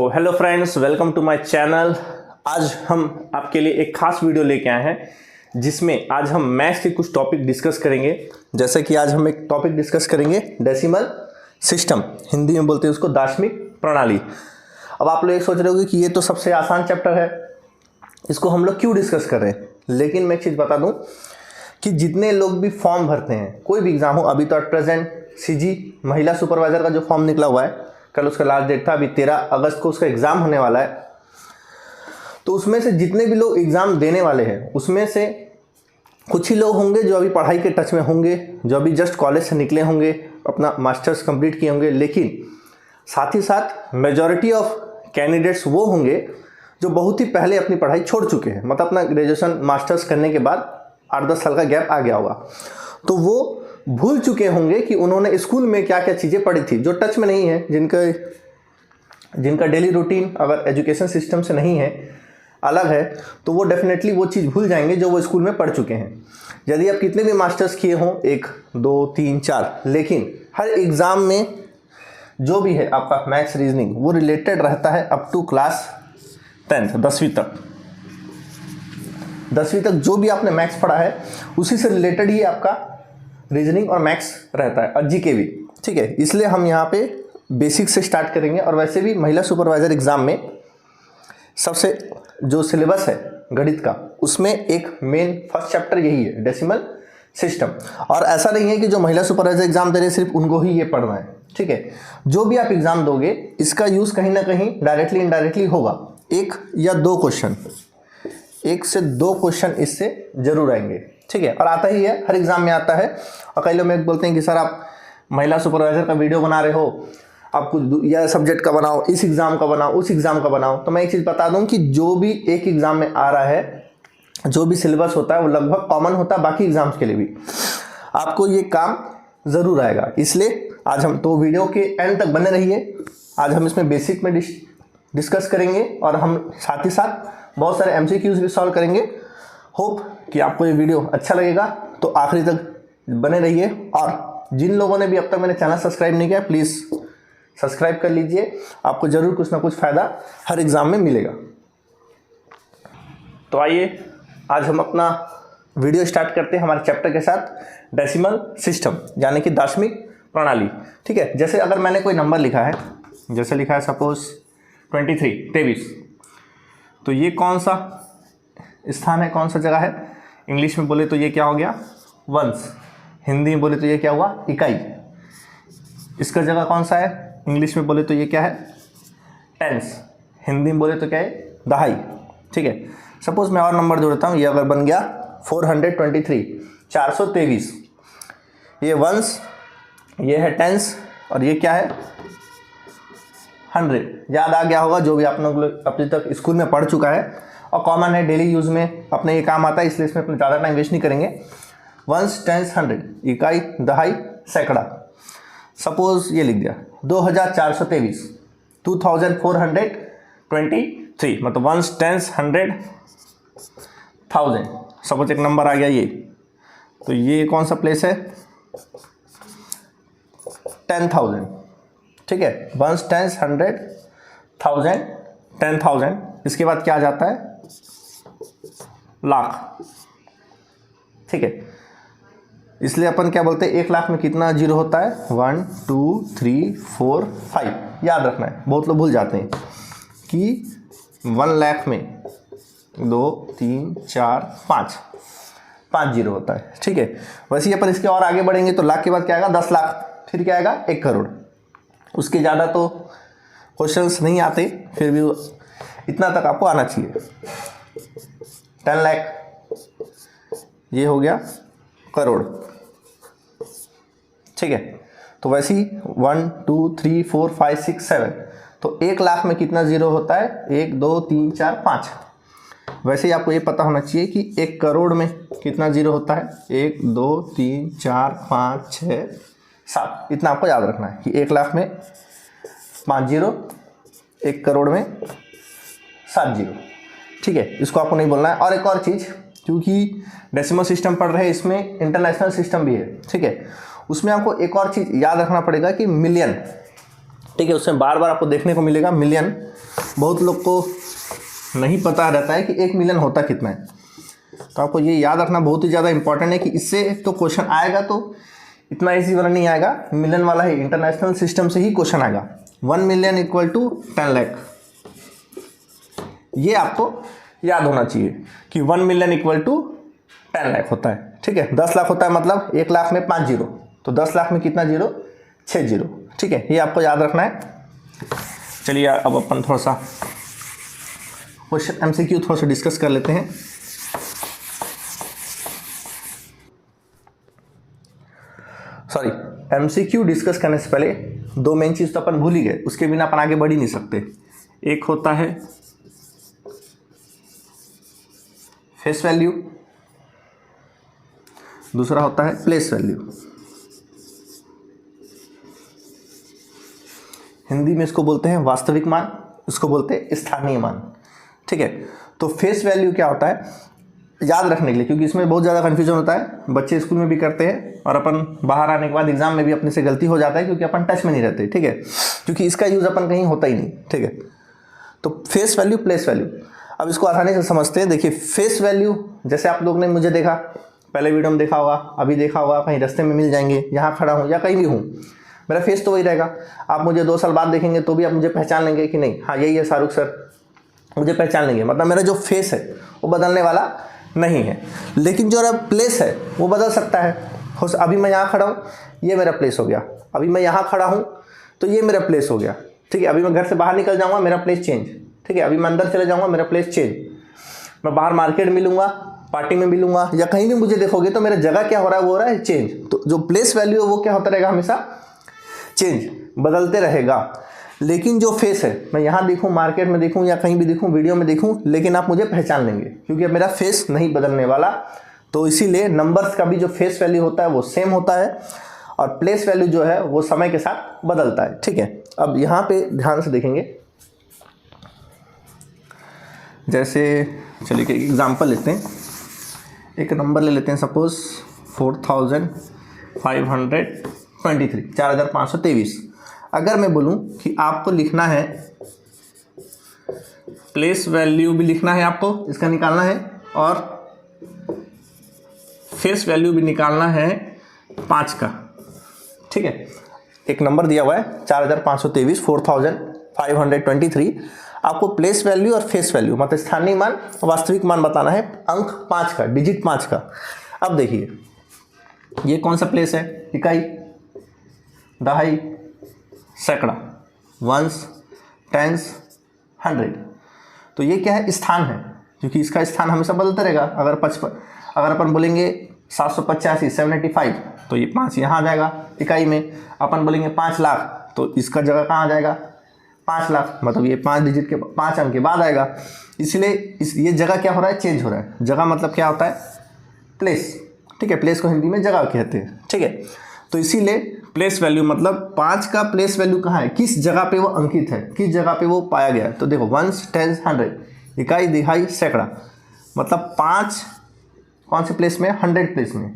तो hello friends, welcome to my channel. आज हम आपके लिए एक खास वीडियो लेके आए हैं जिसमें आज हम मैथ्स के कुछ टॉपिक डिस्कस करेंगे। जैसे कि आज हम एक टॉपिक डिस्कस करेंगे डेसिमल सिस्टम, हिंदी में बोलते हैं उसको दाशमिक प्रणाली। अब आप लोग एक सोच रहे होंगे कि ये तो सबसे आसान चैप्टर है, इसको हम लोग क्यों डिस्कस कर रहे हैं। लेकिन मैं एक चीज़ बता दूं कि जितने लोग भी फॉर्म भरते हैं, कोई भी एग्जाम हो, अभी तो एट प्रेजेंट सीजी महिला सुपरवाइजर का जो फॉर्म निकला हुआ है, कल उसका लास्ट डेट था, अभी 13 अगस्त को उसका एग्ज़ाम होने वाला है। तो उसमें से जितने भी लोग एग्ज़ाम देने वाले हैं, उसमें से कुछ ही लोग होंगे जो अभी पढ़ाई के टच में होंगे, जो अभी जस्ट कॉलेज से निकले होंगे, अपना मास्टर्स कंप्लीट किए होंगे। लेकिन साथ ही साथ मेजॉरिटी ऑफ कैंडिडेट्स वो होंगे जो बहुत ही पहले अपनी पढ़ाई छोड़ चुके हैं, मतलब अपना ग्रेजुएशन मास्टर्स करने के बाद 8-10 साल का गैप आ गया होगा। तो वो भूल चुके होंगे कि उन्होंने स्कूल में क्या क्या चीज़ें पढ़ी थी, जो टच में नहीं है, जिनका डेली रूटीन अगर एजुकेशन सिस्टम से नहीं है, अलग है, तो वो डेफिनेटली वो चीज़ भूल जाएंगे जो वो स्कूल में पढ़ चुके हैं। यदि आप कितने भी मास्टर्स किए हों, 1, 2, 3, 4, लेकिन हर एग्ज़ाम में जो भी है आपका मैथ्स रीजनिंग वो रिलेटेड रहता है अप टू क्लास 10th, 10वीं तक। 10वीं तक जो भी आपने मैथ्स पढ़ा है उसी से रिलेटेड ही आपका रीजनिंग और मैथ्स रहता है, और जीके भी। ठीक है, इसलिए हम यहाँ पे बेसिक से स्टार्ट करेंगे। और वैसे भी महिला सुपरवाइजर एग्जाम में सबसे जो सिलेबस है गणित का, उसमें एक मेन फर्स्ट चैप्टर यही है, डेसिमल सिस्टम। और ऐसा नहीं है कि जो महिला सुपरवाइजर एग्जाम दे रहे सिर्फ उनको ही ये पढ़ना है। ठीक है, जो भी आप एग्जाम दोगे इसका यूज़ कहीं ना कहीं डायरेक्टली इनडायरेक्टली होगा। 1 या 2 क्वेश्चन, 1 से 2 क्वेश्चन इससे जरूर आएंगे। ठीक है, और आता ही है, हर एग्जाम में आता है। और कई लोग बोलते हैं कि सर आप महिला सुपरवाइजर का वीडियो बना रहे हो, आप कुछ यह सब्जेक्ट का बनाओ, इस एग्ज़ाम का बनाओ, उस एग्ज़ाम का बनाओ। तो मैं एक चीज़ बता दूं कि जो भी एक एग्ज़ाम में आ रहा है, जो भी सिलेबस होता है वो लगभग कॉमन होता है बाकी एग्जाम्स के लिए भी। आपको ये काम ज़रूर आएगा, इसलिए आज हम तो वीडियो के एंड तक बने रहिए। आज हम इसमें बेसिक में डिस्कस करेंगे और हम साथ ही साथ बहुत सारे MCQs भी सॉल्व करेंगे। होप कि आपको ये वीडियो अच्छा लगेगा, तो आखिरी तक बने रहिए। और जिन लोगों ने भी अब तक मेरे चैनल सब्सक्राइब नहीं किया, प्लीज़ सब्सक्राइब कर लीजिए, आपको ज़रूर कुछ ना कुछ फ़ायदा हर एग्ज़ाम में मिलेगा। तो आइए आज हम अपना वीडियो स्टार्ट करते हैं हमारे चैप्टर के साथ, डेसिमल सिस्टम यानी कि दाशमिक प्रणाली। ठीक है, जैसे अगर मैंने कोई नंबर लिखा है, जैसे लिखा है सपोज 23, तो ये कौन सा स्थान है, कौन सा जगह है? इंग्लिश में बोले तो ये क्या हो गया? वंस। हिंदी में बोले तो ये क्या हुआ? इकाई। इसका जगह कौन सा है? इंग्लिश में बोले तो ये क्या है? टेंस। हिंदी में बोले तो क्या है? दहाई। ठीक है, सपोज मैं और नंबर जोड़ता हूँ, ये अगर बन गया 423, 423। ये वंस, ये है टेंस, और ये क्या है? 100। याद आ गया होगा, जो भी आप लोग अभी तक स्कूल में पढ़ चुका है और कॉमन है, डेली यूज़ में अपने ये काम आता है, इसलिए इसमें अपने ज़्यादा टाइम वेस्ट नहीं करेंगे। वंस, टेंस, 100, इकाई, दहाई, सैकड़ा। सपोज ये लिख दिया 2423, 2423, मतलब वंस, टेंस, 100, 1000। सपोज एक नंबर आ गया ये, तो ये कौन सा प्लेस है? 10,000। ठीक है, वंस, टेंस, 100, 1000, 10,000। इसके बाद क्या आ जाता है? लाख। ठीक है, इसलिए अपन क्या बोलते हैं, 1 लाख में कितना जीरो होता है? 1, 2, 3, 4, 5। याद रखना है, बहुत लोग भूल जाते हैं कि 1 लाख में 2, 3, 4, 5 जीरो होता है। ठीक है, वैसे ही अपन इसके और आगे बढ़ेंगे तो लाख के बाद क्या आएगा? 10 लाख, फिर क्या आएगा? 1 करोड़। उसके ज़्यादा तो क्वेश्चंस नहीं आते, फिर भी इतना तक आपको आना चाहिए। 10 लाख, ये हो गया करोड़। ठीक है, तो वैसे ही 1, 2, 3, 4, 5, 6, 7। तो 1 लाख में कितना जीरो होता है? 1, 2, 3, 4, 5। वैसे ही आपको ये पता होना चाहिए कि 1 करोड़ में कितना जीरो होता है? 1, 2, 3, 4, 5, 6, 7। इतना आपको याद रखना है कि 1 लाख में 5 जीरो, 1 करोड़ में 7 जीरो। ठीक है, इसको आपको नहीं बोलना है। और एक और चीज़, क्योंकि डेसिमल सिस्टम पढ़ रहे हैं, इसमें इंटरनेशनल सिस्टम भी है। ठीक है, उसमें आपको एक और चीज़ याद रखना पड़ेगा कि मिलियन ठीक है, उसमें बार बार आपको देखने को मिलेगा मिलियन। बहुत लोग को नहीं पता रहता है कि 1 मिलियन होता कितना है, तो आपको ये याद रखना बहुत ही ज़्यादा इंपॉर्टेंट है कि इससे तो क्वेश्चन आएगा, तो इतना इजी वाला नहीं आएगा, मिलियन वाला ही इंटरनेशनल सिस्टम से ही क्वेश्चन आएगा। 1 मिलियन इक्वल टू 10 लाख, ये आपको याद होना चाहिए कि 1 मिलियन इक्वल टू 10 लाख होता है। ठीक है, 10 लाख होता है मतलब 1 लाख में 5 जीरो, तो 10 लाख में कितना जीरो, 6 जीरो। ठीक है, ये आपको याद रखना है। चलिए अब अपन थोड़ा सा क्वेश्चन एमसीक्यू थोड़ा सा डिस्कस कर लेते हैं। सॉरी, एमसीक्यू डिस्कस करने से पहले 2 मेन चीज़ तो अपन भूल ही गए, उसके बिना अपन आगे बढ़ ही नहीं सकते। एक होता है फेस वैल्यू, दूसरा होता है प्लेस वैल्यू। हिंदी में इसको बोलते हैं वास्तविक मान, इसको बोलते हैं स्थानीय मान। ठीक है, तो फेस वैल्यू क्या होता है याद रखने के लिए, क्योंकि इसमें बहुत ज़्यादा कन्फ्यूजन होता है, बच्चे स्कूल में भी करते हैं और अपन बाहर आने के बाद एग्जाम में भी अपने से गलती हो जाता है, क्योंकि अपन टच में नहीं रहते। ठीक है, क्योंकि इसका यूज़ अपन कहीं होता ही नहीं। ठीक है, तो फेस वैल्यू प्लेस वैल्यू, अब इसको आसानी से समझते हैं। देखिए फेस वैल्यू, जैसे आप लोग ने मुझे देखा, पहले वीडियो में देखा होगा, अभी देखा होगा, कहीं रास्ते में मिल जाएंगे, यहाँ खड़ा हूँ या कहीं भी हूँ, मेरा फेस तो वही रहेगा। आप मुझे 2 साल बाद देखेंगे तो भी आप मुझे पहचान लेंगे कि नहीं, हाँ यही है शाहरुख सर, मुझे पहचान लेंगे। मतलब मेरा जो फेस है वो बदलने वाला नहीं है। लेकिन जो मेरा प्लेस है वो बदल सकता है। अभी मैं यहाँ खड़ा हूँ, ये मेरा प्लेस हो गया। अभी मैं यहाँ खड़ा हूँ तो ये मेरा प्लेस हो गया। ठीक है, अभी मैं घर से बाहर निकल जाऊँगा, मेरा प्लेस चेंज। ठीक है, अभी मैं अंदर चले जाऊँगा, मेरा प्लेस चेंज। मैं बाहर मार्केट मिलूँगा, पार्टी में मिलूँगा, या कहीं भी मुझे देखोगे तो मेरा जगह क्या हो रहा है, वो हो रहा है चेंज। तो जो प्लेस वैल्यू है वो क्या होता रहेगा, हमेशा चेंज, बदलते रहेगा। लेकिन जो फेस है, मैं यहाँ देखूँ, मार्केट में देखूँ या कहीं भी देखूँ, वीडियो में देखूँ, लेकिन आप मुझे पहचान लेंगे, क्योंकि अब मेरा फेस नहीं बदलने वाला। तो इसीलिए नंबर्स का भी जो फेस वैल्यू होता है वो सेम होता है, और प्लेस वैल्यू जो है वो समय के साथ बदलता है। ठीक है, अब यहाँ पे ध्यान से देखेंगे, जैसे चलिए एक एग्जाम्पल लेते हैं, एक नंबर ले लेते हैं, सपोज 4523, 4523। अगर मैं बोलूं कि आपको लिखना है, प्लेस वैल्यू भी लिखना है, आपको इसका निकालना है, और फेस वैल्यू भी निकालना है 5 का। ठीक है, एक नंबर दिया हुआ है 4523, 4523। आपको प्लेस वैल्यू और फेस वैल्यू मतलब स्थानीय मान, वास्तविक मान बताना है, अंक 5 का, डिजिट 5 का। अब देखिए ये कौन सा प्लेस है, इकाई, दहाई, सैकड़ा, वंस, टेंस, 100। तो ये क्या है, स्थान है, क्योंकि इसका स्थान हमेशा बदलता रहेगा। अगर अपन बोलेंगे 785, 785, तो ये 5 यहाँ आ जाएगा इकाई में। अपन बोलेंगे 5 लाख, तो इसका जगह कहाँ आ जाएगा, 5 लाख, मतलब ये 5 डिजिट के 5 अंक के बाद आएगा। इसलिए ये जगह क्या हो रहा है, चेंज हो रहा है। जगह मतलब क्या होता है, प्लेस। ठीक है, प्लेस को हिंदी में जगह कहते हैं। ठीक है, तो इसीलिए प्लेस वैल्यू मतलब 5 का प्लेस वैल्यू कहाँ है, किस जगह पे वो अंकित है, किस जगह पे वो पाया गया है। तो देखो 1, 10, 100, इकाई, दिहाई, सैकड़ा, मतलब 5 कौन से प्लेस में, 100 प्लेस में।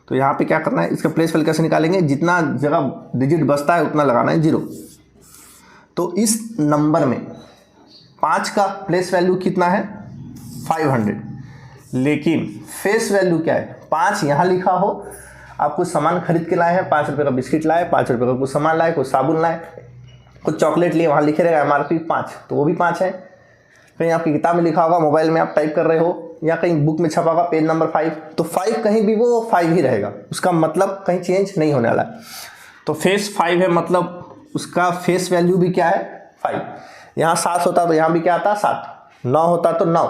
तो यहाँ पे क्या करना है, इसका प्लेस वैल्यू कैसे निकालेंगे, जितना जगह डिजिट बचता है उतना लगाना है 0। तो इस नंबर में 5 का प्लेस वैल्यू कितना है, 500। लेकिन फेस वैल्यू क्या है, 5 यहाँ लिखा हो, आप कुछ सामान खरीद के लाए हैं, 5 रुपये का बिस्किट लाए, 5 रुपये का कुछ सामान लाए, कुछ साबुन लाए, कुछ चॉकलेट लिए, वहाँ लिखे रहेगा MRP 5, तो वो भी 5 है। कहीं आपकी किताब में लिखा होगा, मोबाइल में आप टाइप कर रहे हो, या कहीं बुक में छपा होगा पेज नंबर 5, तो 5 कहीं भी वो 5 ही रहेगा, उसका मतलब कहीं चेंज नहीं होने वाला है। तो फेस 5 है, मतलब उसका फेस वैल्यू भी क्या है, 5। यहाँ 7 होता तो यहाँ भी क्या आता, 7, 9 होता तो 9,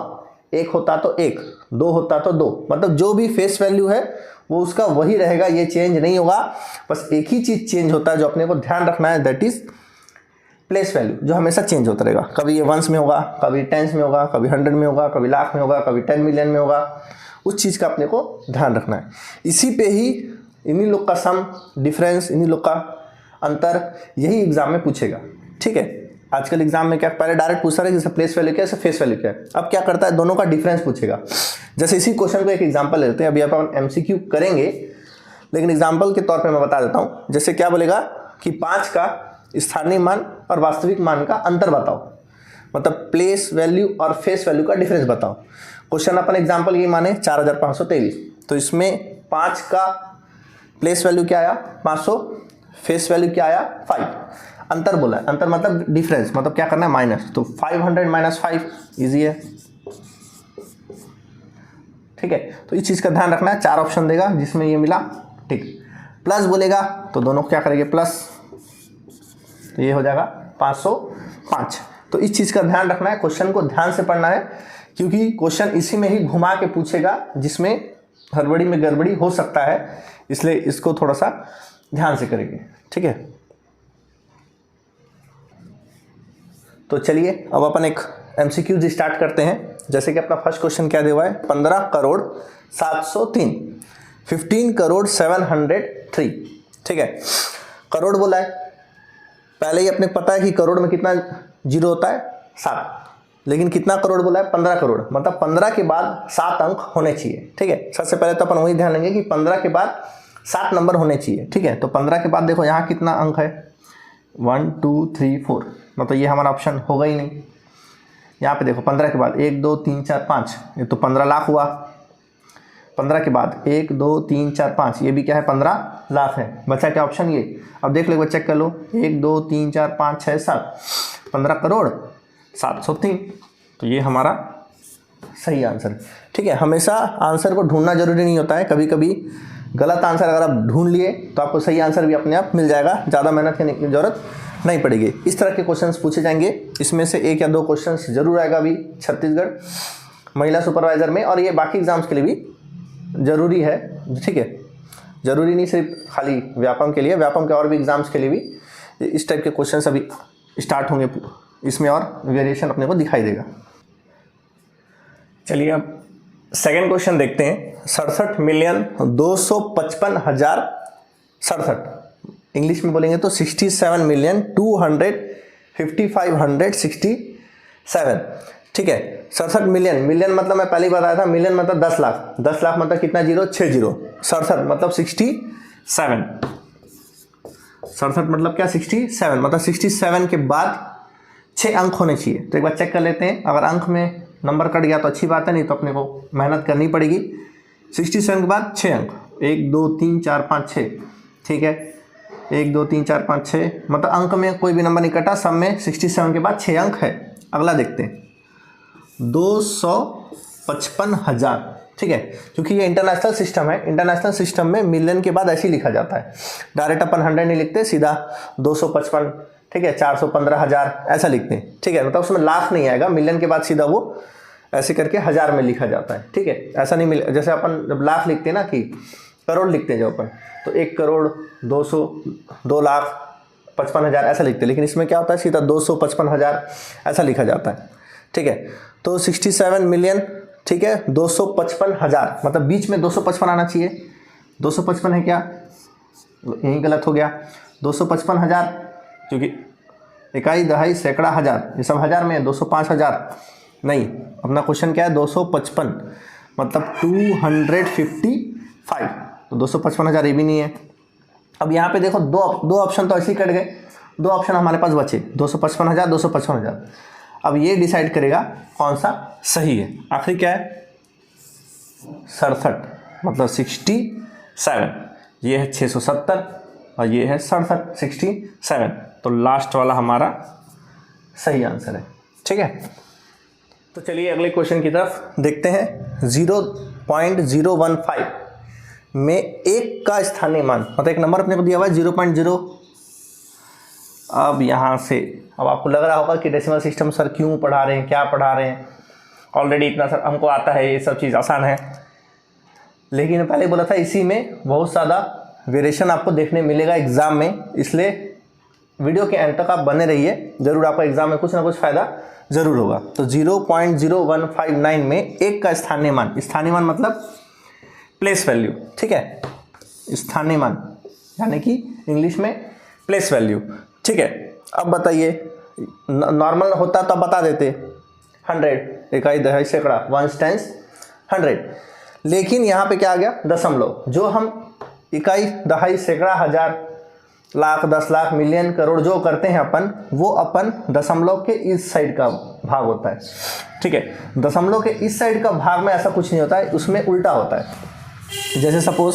1 होता तो 1, 2 होता तो 2, मतलब जो भी फेस वैल्यू है वो उसका वही रहेगा, ये चेंज नहीं होगा। बस एक ही चीज़ चेंज होता है जो अपने को ध्यान रखना है, दैट इज प्लेस वैल्यू, जो हमेशा चेंज होता रहेगा। कभी ये वंस में होगा, कभी टेंस में होगा, कभी 100 में होगा, कभी लाख में होगा, कभी 10 मिलियन में होगा। उस चीज़ का अपने को ध्यान रखना है। इसी पे ही इन्हीं लोग का सम, डिफरेंस, इन्हीं लोग का अंतर, यही एग्जाम में पूछेगा। ठीक है, आजकल एग्जाम में क्या पहले डायरेक्ट पूछता है जैसे प्लेस वैल्यू क्या है, फेस वैल्यू क्या है। अब क्या करता है, दोनों का डिफरेंस पूछेगा। जैसे इसी क्वेश्चन को एक एग्जांपल ले लेते हैं, अभी अपन MCQ करेंगे, लेकिन एग्जांपल के तौर पे मैं बता देता हूँ। जैसे क्या बोलेगा कि 5 का स्थानीय मान और वास्तविक मान का अंतर बताओ, मतलब प्लेस वैल्यू और फेस वैल्यू का डिफरेंस बताओ। क्वेश्चन अपन एग्जांपल ये माने 4523, तो इसमें 5 का प्लेस वैल्यू क्या आया 500, फेस वैल्यू क्या आया 5, अंतर बोला है, अंतर मतलब डिफरेंस, मतलब क्या करना है माइनस, तो 500 माइनस 5 इजी है, ठीक है। तो इस चीज का ध्यान रखना है, 4 ऑप्शन देगा जिसमें ये मिला ठीक, प्लस बोलेगा तो दोनों क्या करेंगे प्लस, तो ये हो जाएगा 505। तो इस चीज का ध्यान रखना है, क्वेश्चन को ध्यान से पढ़ना है, क्योंकि क्वेश्चन इसी में ही घुमा के पूछेगा जिसमें हड़बड़ी में गड़बड़ी हो सकता है, इसलिए इसको थोड़ा सा ध्यान से करेंगे, ठीक है। तो चलिए अब अपन एक एमसीक्यूज स्टार्ट करते हैं। जैसे कि अपना फर्स्ट क्वेश्चन क्या दिया हुआ है, 15 करोड़ 703, 15 करोड़ 703, ठीक है। करोड़ बोला है, पहले ही अपने को पता है कि करोड़ में कितना जीरो होता है 7, लेकिन कितना करोड़ बोला है 15 करोड़, मतलब 15 के बाद 7 अंक होने चाहिए, ठीक है। सबसे पहले तो अपन वही ध्यान देंगे कि 15 के बाद 7 नंबर होने चाहिए, ठीक है। तो 15 के बाद देखो यहाँ कितना अंक है 1 2 3 4, मतलब ये हमारा ऑप्शन होगा ही नहीं। यहाँ पे देखो 15 के बाद 1 2 3 4 5, ये तो 15 लाख हुआ। 15 के बाद 1 2 3 4 5, ये भी क्या है 15 लाख है। बचा क्या ऑप्शन ये, अब देख लो चेक कर लो, 1 2 3 4 5 6 7, 15 करोड़ 703, तो ये हमारा सही आंसर, ठीक है। हमेशा आंसर को ढूंढना जरूरी नहीं होता है, कभी कभी गलत आंसर अगर आप ढूंढ लिए तो आपको सही आंसर भी अपने आप मिल जाएगा, ज़्यादा मेहनत करने की जरूरत नहीं पड़ेगी। इस तरह के क्वेश्चंस पूछे जाएंगे, इसमें से 1 या 2 क्वेश्चंस जरूर आएगा अभी छत्तीसगढ़ महिला सुपरवाइजर में, और ये बाकी एग्जाम्स के लिए भी जरूरी है, ठीक है। जरूरी नहीं सिर्फ खाली व्यापम के लिए, व्यापम के और भी एग्जाम्स के लिए भी इस टाइप के क्वेश्चंस अभी स्टार्ट होंगे, इसमें और वेरिएशन अपने को दिखाई देगा। चलिए अब सेकेंड क्वेश्चन देखते हैं। 67,255,067, इंग्लिश में बोलेंगे तो 67,255,667, ठीक है। 67 मिलियन, मिलियन मतलब मैं पहले ही बताया था, मिलियन मतलब 10 लाख, 10 लाख मतलब कितना जीरो 6 जीरो, 67 मतलब 67, 67 मतलब क्या 67, मतलब 67 के बाद 6 अंक होने चाहिए। तो एक बार चेक कर लेते हैं, अगर अंक में नंबर कट गया तो अच्छी बात है, नहीं तो अपने को मेहनत करनी पड़ेगी। 67 के बाद 6 अंक, 1 2 3 4 5 6, ठीक है। 1 2 3 4 5 6, मतलब अंक में कोई भी नंबर नहीं कटा, सब में 67 के बाद 6 अंक है। अगला देखते हैं 255,000, ठीक है। क्योंकि ये इंटरनेशनल सिस्टम है, इंटरनेशनल सिस्टम में मिलियन के बाद ऐसे ही लिखा जाता है, डायरेक्ट अपन 100 नहीं लिखते, सीधा 255, ठीक है, 415,000 ऐसा लिखते हैं, ठीक है। मतलब उसमें लाख नहीं आएगा, मिलियन के बाद सीधा वो ऐसे करके 1000 में लिखा जाता है, ठीक है। ऐसा नहीं मिले, जैसे अपन जब लाख लिखते हैं ना, कि करोड़ लिखते हैं जब अपन, तो 1 करोड़ 2,55,000 ऐसा लिखते हैं, लेकिन इसमें क्या होता है सीधा 255,000 ऐसा लिखा जाता है, ठीक है। तो 67 मिलियन, ठीक है, 255,000, मतलब बीच में 255 आना चाहिए, 255 है क्या, यही गलत हो गया। 255,000, क्योंकि इकाई दहाई सैकड़ा हज़ार, ये सब हज़ार में है, 205,000 नहीं, अपना क्वेश्चन क्या है 255, मतलब 255, तो 255,000 ये भी नहीं है। अब यहाँ पे देखो दो ऑप्शन तो ऐसे ही कट गए, 2 ऑप्शन हमारे पास बचे, 255,000 255,000। अब ये डिसाइड करेगा कौन सा सही है। आखिर क्या है 67, मतलब 67, ये है 670 और ये है 67, 67, तो लास्ट वाला हमारा सही आंसर है, ठीक है। तो चलिए अगले क्वेश्चन की तरफ देखते हैं। 0.015 में 1 का स्थानीय मान, मतलब एक नंबर अपने को दिया हुआ है 0.0। अब यहाँ से अब आपको लग रहा होगा कि डेसिमल सिस्टम सर क्यों पढ़ा रहे हैं, क्या पढ़ा रहे हैं, ऑलरेडी इतना सर हमको आता है, ये सब चीज़ आसान है। लेकिन पहले बोला था इसी में बहुत ज़्यादा वेरिएशन आपको देखने मिलेगा एग्ज़ाम में, इसलिए वीडियो के एंड तक आप बने रहिए, ज़रूर आपको एग्ज़ाम में कुछ ना कुछ फ़ायदा ज़रूर होगा। तो 0.0159 में 1 का स्थानीय मान, स्थानीय मान मतलब प्लेस वैल्यू, ठीक है, स्थानीय मान यानी कि इंग्लिश में प्लेस वैल्यू, ठीक है। अब बताइए, नॉर्मल होता तो बता देते 100, इकाई दहाई सैकड़ा, 1 टाइम्स 100, लेकिन यहाँ पे क्या आ गया दशमलव, जो हम इकाई दहाई सैकड़ा हज़ार लाख, 10 लाख, मिलियन, करोड़ जो करते हैं अपन, वो अपन दशमलव के इस साइड का भाग होता है, ठीक है। दशमलव के इस साइड का भाग में ऐसा कुछ नहीं होता है, उसमें उल्टा होता है। जैसे सपोज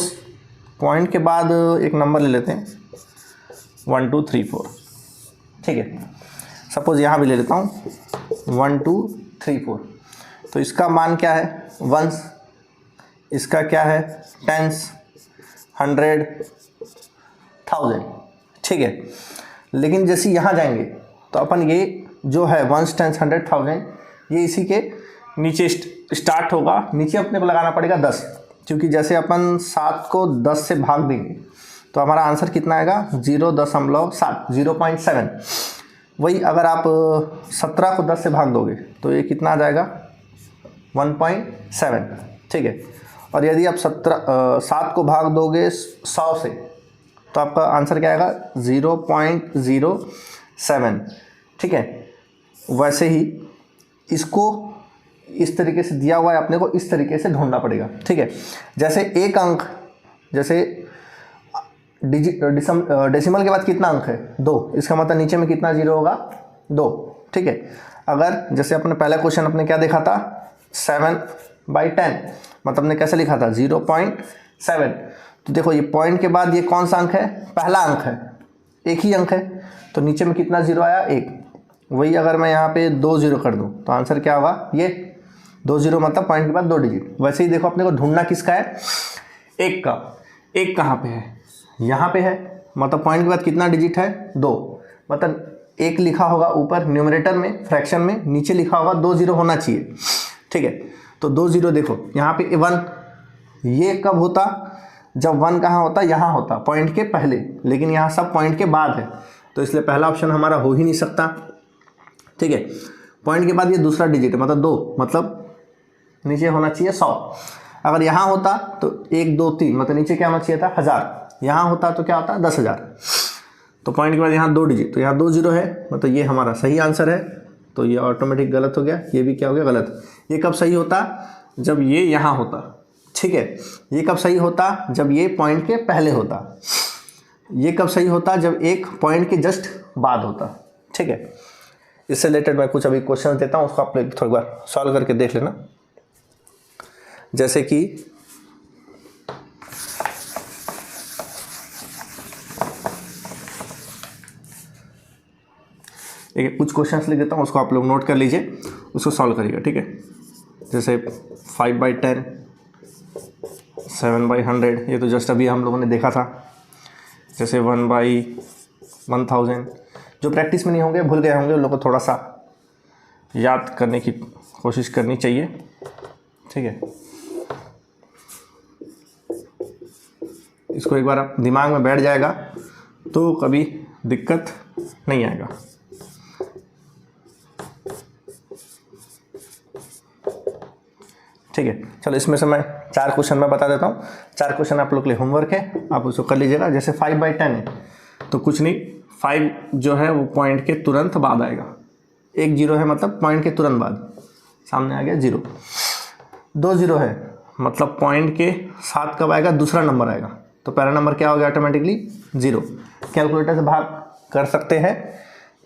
पॉइंट के बाद एक नंबर ले लेते हैं 1 2 3 4, ठीक है। सपोज यहाँ भी ले लेता हूँ 1 2 3 4, तो इसका मान क्या है? वंस, इसका क्या है? टेंस, 100, 1000, ठीक है। लेकिन जैसे यहाँ जाएंगे तो अपन ये जो है वंस, टेंस, 100, 1000, ये इसी के नीचे स्टार्ट होगा। नीचे अपने को लगाना पड़ेगा 10, क्योंकि जैसे अपन 7 को 10 से भाग देंगे तो हमारा आंसर कितना आएगा? 0.7, 0.7। वही अगर आप 17 को 10 से भाग दोगे तो ये कितना आ जाएगा? 1.7, ठीक है। और यदि आप 7 को भाग दोगे 100 से तो आपका आंसर क्या आएगा? 0.07, ठीक है। वैसे ही इसको इस तरीके से दिया हुआ है, अपने को इस तरीके से ढूंढना पड़ेगा, ठीक है। जैसे एक अंक, जैसे डेसिमल के बाद कितना अंक है? 2, इसका मतलब नीचे में कितना जीरो होगा? 2, ठीक है। अगर जैसे अपने पहला क्वेश्चन अपने क्या देखा था? 7/10, मतलब ने कैसे लिखा था? 0.7। तो देखो ये पॉइंट के बाद ये कौन सा अंक है? पहला अंक है, एक ही अंक है, तो नीचे में कितना जीरो आया? 1। वही अगर मैं यहाँ पे 2 0 कर दूँ तो आंसर क्या होगा? ये 2 0, मतलब पॉइंट के बाद 2 डिजिट। वैसे ही देखो अपने को ढूंढना किसका है? 1 का। 1 कहाँ पे है? यहाँ पे है, मतलब पॉइंट के बाद कितना डिजिट है? 2, मतलब 1 लिखा होगा ऊपर न्यूमरेटर में, फ्रैक्शन में, नीचे लिखा होगा 2 0 होना चाहिए, ठीक है। तो 2 0 देखो यहाँ पे 1, ये कब होता? जब 1 कहाँ होता? यहाँ होता, पॉइंट के पहले, लेकिन यहाँ सब पॉइंट के बाद है, तो इसलिए पहला ऑप्शन हमारा हो ही नहीं सकता, ठीक है। पॉइंट के बाद ये दूसरा डिजिट है, मतलब 2, मतलब नीचे होना चाहिए 100। अगर यहाँ होता तो 1 2 3, मतलब नीचे क्या होना चाहिए था? 1000। यहाँ होता तो क्या होता? 10,000। तो पॉइंट के बाद यहाँ 2 डिजिट, तो यहाँ 2 0 है, मतलब ये हमारा सही आंसर है। तो ये ऑटोमेटिक गलत हो गया, ये भी क्या हो गया? गलत। ये कब सही होता? जब ये यहाँ होता, ठीक है। ये कब सही होता? जब ये पॉइंट के पहले होता। ये कब सही होता? जब एक पॉइंट के जस्ट बाद होता, ठीक है। इससे रिलेटेड मैं कुछ अभी क्वेश्चन देता हूँ, उसको आप लोग थोड़ी बार सॉल्व करके देख लेना। जैसे कि कुछ क्वेश्चंस लिख देता हूँ, उसको आप लोग नोट कर लीजिए, उसको सॉल्व करिएगा, ठीक है। जैसे 5/10, 7/100, ये तो जस्ट अभी हम लोगों ने देखा था। जैसे 1/1000, जो प्रैक्टिस में नहीं होंगे, भूल गए होंगे, उन लोगों को थोड़ा सा याद करने की कोशिश करनी चाहिए, ठीक है। इसको एक बार आप दिमाग में बैठ जाएगा तो कभी दिक्कत नहीं आएगा। ठीक है, चलो इसमें से मैं 4 क्वेश्चन मैं बता देता हूँ। 4 क्वेश्चन आप लोग के लिए होमवर्क है, आप उसको कर लीजिएगा। जैसे 5/10 है तो कुछ नहीं, 5 जो है वो पॉइंट के तुरंत बाद आएगा। 1 0 है, मतलब पॉइंट के तुरंत बाद सामने आ गया 0। 2 0 है, मतलब पॉइंट के साथ कब आएगा? दूसरा नंबर आएगा, तो पहला नंबर क्या हो गया? ऑटोमेटिकली 0। कैलकुलेटर से भाग कर सकते हैं,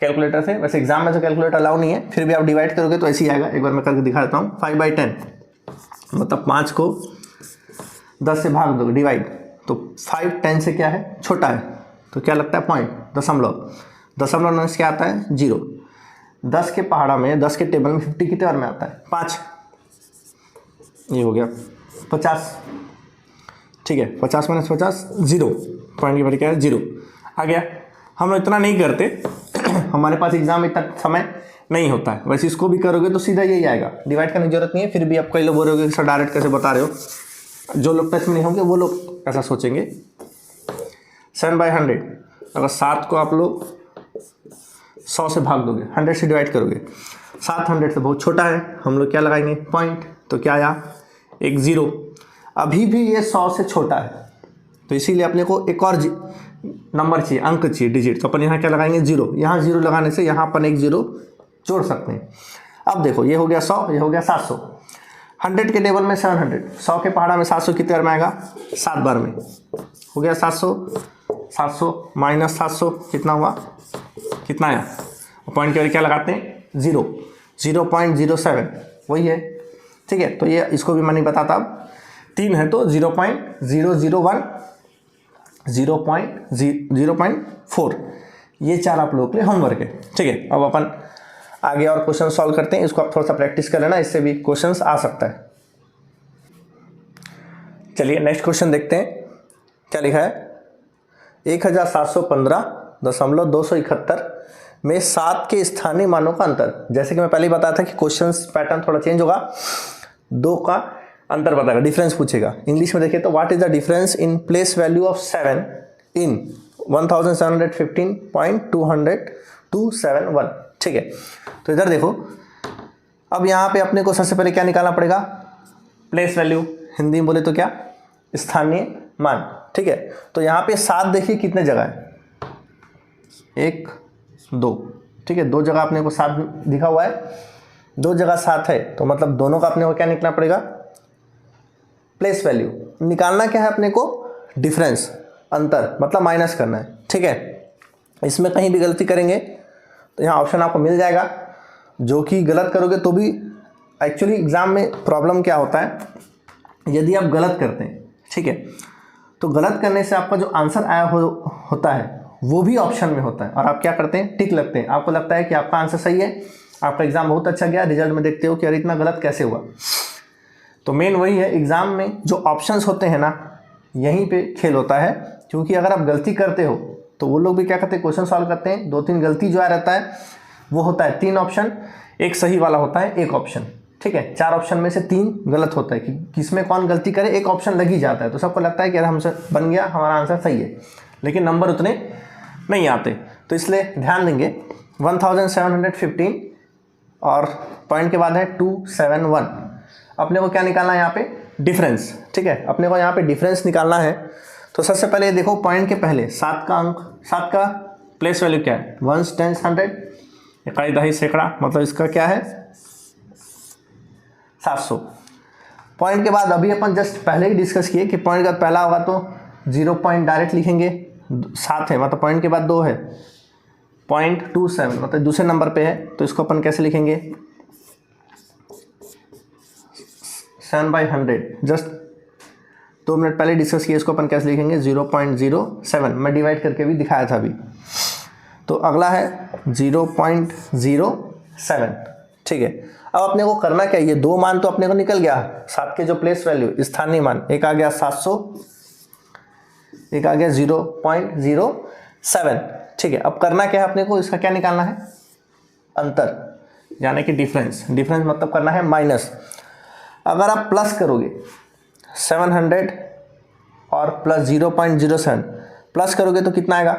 कैलकुलेटर से। वैसे एग्जाम में तो कैलकुलेटर अलाउ नहीं है, फिर भी आप डिवाइड करोगे तो ऐसे ही आएगा। एक बार मैं करके दिखा देता हूँ। 5/10 मतलब 5 को 10 से भाग दोगे, डिवाइड, तो 5 10 से क्या है? छोटा है, तो क्या लगता है? पॉइंट, दशमलव। दशमलव नंबर क्या आता है? 0। 10 के पहाड़ा में, 10 के टेबल में 50 कितने बार में आता है? 5। ये हो गया 50, ठीक है। 50 - 50 0, पॉइंट की बारी क्या है? 0 आ गया। हम इतना नहीं करते हमारे पास एग्जाम में इतना समय नहीं होता है। वैसे इसको भी करोगे तो सीधा यही आएगा, डिवाइड करने की जरूरत नहीं है। फिर भी आप कई लोग बोल रहे हो कि सर डायरेक्ट कैसे बता रहे हो, जो लोग टच में नहीं होंगे वो लोग ऐसा सोचेंगे। 7/100, अगर 7 को आप लोग 100 से भाग दोगे, 100 से डिवाइड करोगे, 7 100 से बहुत छोटा है, हम लोग क्या लगाएंगे? पॉइंट, तो क्या आया? एक 0। अभी भी ये 100 से छोटा है, तो इसीलिए अपने को एक और नंबर चाहिए, अंक चाहिए, डिजिट। तो अपन यहाँ क्या लगाएंगे? 0। यहाँ 0 लगाने से यहाँ अपन एक 0 जोड़ सकते हैं। अब देखो, ये हो गया 100, ये हो गया 700। 100 के टेबल में 700, 100 के पहाड़ा में 700 कितने बार में आएगा? 7 बार में। हो गया 700, 700 माइनस 700 कितना हुआ, कितना आया, पॉइंट के बाद क्या लगाते हैं 0, 0.07 वही है, ठीक है। तो ये इसको भी मैं नहीं बताता, अब 3 है तो 0.001, 0.4, ये 4 आप लोगों के लिए होमवर्क है, ठीक है। अब अपन आगे और क्वेश्चन सॉल्व करते हैं, इसको आप थोड़ा सा प्रैक्टिस कर लेना, इससे भी क्वेश्चंस आ सकता है। चलिए नेक्स्ट क्वेश्चन देखते हैं, क्या लिखा है, 1715.271 में 7 के स्थानीय मानों का अंतर। जैसे कि मैं पहले ही बताया था कि क्वेश्चंस पैटर्न थोड़ा चेंज होगा, 2 का अंतर बताएगा, डिफरेंस पूछेगा। इंग्लिश में देखिए तो what is the difference in place value of 7 इन 1715.271, ठीक है। तो इधर देखो, अब यहाँ पे अपने को सबसे पहले क्या निकालना पड़ेगा, प्लेस वैल्यू, हिंदी में बोले तो क्या, स्थानीय मान, ठीक है। तो यहाँ पे 7 देखिए कितने जगह है, 1 2, ठीक है, 2 जगह अपने को 7 दिखा हुआ है, 2 जगह 7 है, तो मतलब दोनों का अपने को क्या निकलना पड़ेगा, प्लेस वैल्यू। निकालना क्या है अपने को, डिफरेंस, अंतर, मतलब माइनस करना है, ठीक है। इसमें कहीं भी गलती करेंगे तो यहाँ ऑप्शन आपको मिल जाएगा, जो कि गलत करोगे तो भी, एक्चुअली एग्जाम में प्रॉब्लम क्या होता है, यदि आप गलत करते हैं, ठीक है, तो गलत करने से आपका जो आंसर आया होता है वो भी ऑप्शन में होता है, और आप क्या करते हैं, टिक लगते हैं, आपको लगता है कि आपका आंसर सही है, आपका एग्जाम बहुत अच्छा गया, रिजल्ट में देखते हो कि अरे इतना गलत कैसे हुआ। तो मेन वही है, एग्जाम में जो ऑप्शंस होते हैं ना, यहीं पे खेल होता है, क्योंकि अगर आप गलती करते हो तो वो लोग भी क्या करते हैं, क्वेश्चन सॉल्व करते हैं, 2-3 गलती जो आ रहता है वो होता है 3 ऑप्शन, एक सही वाला होता है 1 ऑप्शन, ठीक है। 4 ऑप्शन में से 3 गलत होता है, कि किसमें कौन गलती करे, 1 ऑप्शन लग ही जाता है, तो सबको लगता है कि अरे हमसे बन गया, हमारा आंसर सही है, लेकिन नंबर उतने नहीं आते। तो इसलिए ध्यान देंगे, 1715 और पॉइंट के बाद है 271, अपने को क्या निकालना है यहाँ पे, डिफरेंस, ठीक है। अपने को यहाँ पे डिफरेंस निकालना है, तो सबसे पहले देखो पॉइंट के पहले 7 का अंक, 7 का प्लेस वैल्यू क्या है, 1 10 100, इकाई दहाई सैकड़ा, मतलब इसका क्या है 700। पॉइंट के बाद अभी अपन जस्ट पहले ही डिस्कस किए कि पॉइंट का पहला होगा तो 0 पॉइंट डायरेक्ट लिखेंगे, 7 है मतलब पॉइंट के बाद 2 है, 0.27 मतलब दूसरे नंबर पे है, तो इसको अपन कैसे लिखेंगे, 7/100, जस्ट 2 मिनट पहले डिस्कस किया, इसको अपन कैसे लिखेंगे 0.07, मैं डिवाइड करके भी दिखाया था अभी। तो अगला है 0.07, ठीक है। अब अपने को करना क्या है, ये 2 मान तो अपने को निकल गया, 7 के जो प्लेस वैल्यू स्थानीय मान, एक आ गया 700, एक आ गया 0.07, ठीक है। अब करना क्या है अपने को, इसका क्या निकालना है, अंतर, यानी कि डिफरेंस। डिफरेंस मतलब करना है माइनस। अगर आप प्लस करोगे 700 और प्लस 0.07 प्लस करोगे तो कितना आएगा,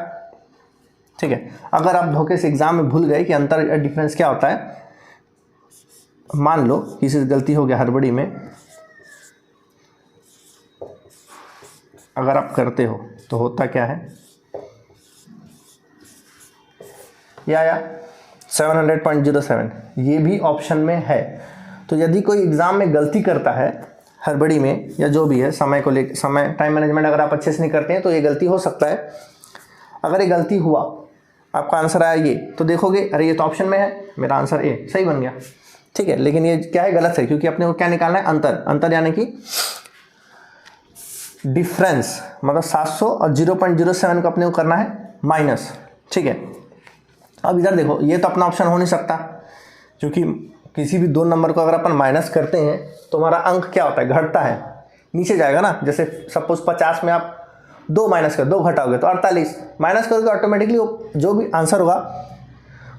ठीक है। अगर आप धोखे से एग्जाम में भूल गए कि अंतर डिफरेंस क्या होता है, मान लो किसी से गलती हो गया हड़बड़ी में, अगर आप करते हो तो होता क्या है, या 700.07 ये भी ऑप्शन में है। तो यदि कोई एग्जाम में गलती करता है हड़बड़ी में, या जो भी है, समय को लेकर, समय टाइम मैनेजमेंट अगर आप अच्छे से नहीं करते हैं तो ये गलती हो सकता है। अगर ये गलती हुआ, आपका आंसर आया ये, तो देखोगे अरे ये तो ऑप्शन में है, मेरा आंसर ए सही बन गया, ठीक है। लेकिन ये क्या है, गलत है, क्योंकि अपने को क्या निकालना है, अंतर। अंतर यानी कि डिफरेंस, मतलब 700 और 0.07 को अपने को करना है माइनस, ठीक है। अब इधर देखो, ये तो अपना ऑप्शन हो नहीं सकता, क्योंकि किसी भी 2 नंबर को अगर अपन माइनस करते हैं तो हमारा अंक क्या होता है, घटता है, नीचे जाएगा ना। जैसे सपोज 50 में आप 2 माइनस कर, 2 घटाओगे तो 48, माइनस करोगे ऑटोमेटिकली जो भी आंसर होगा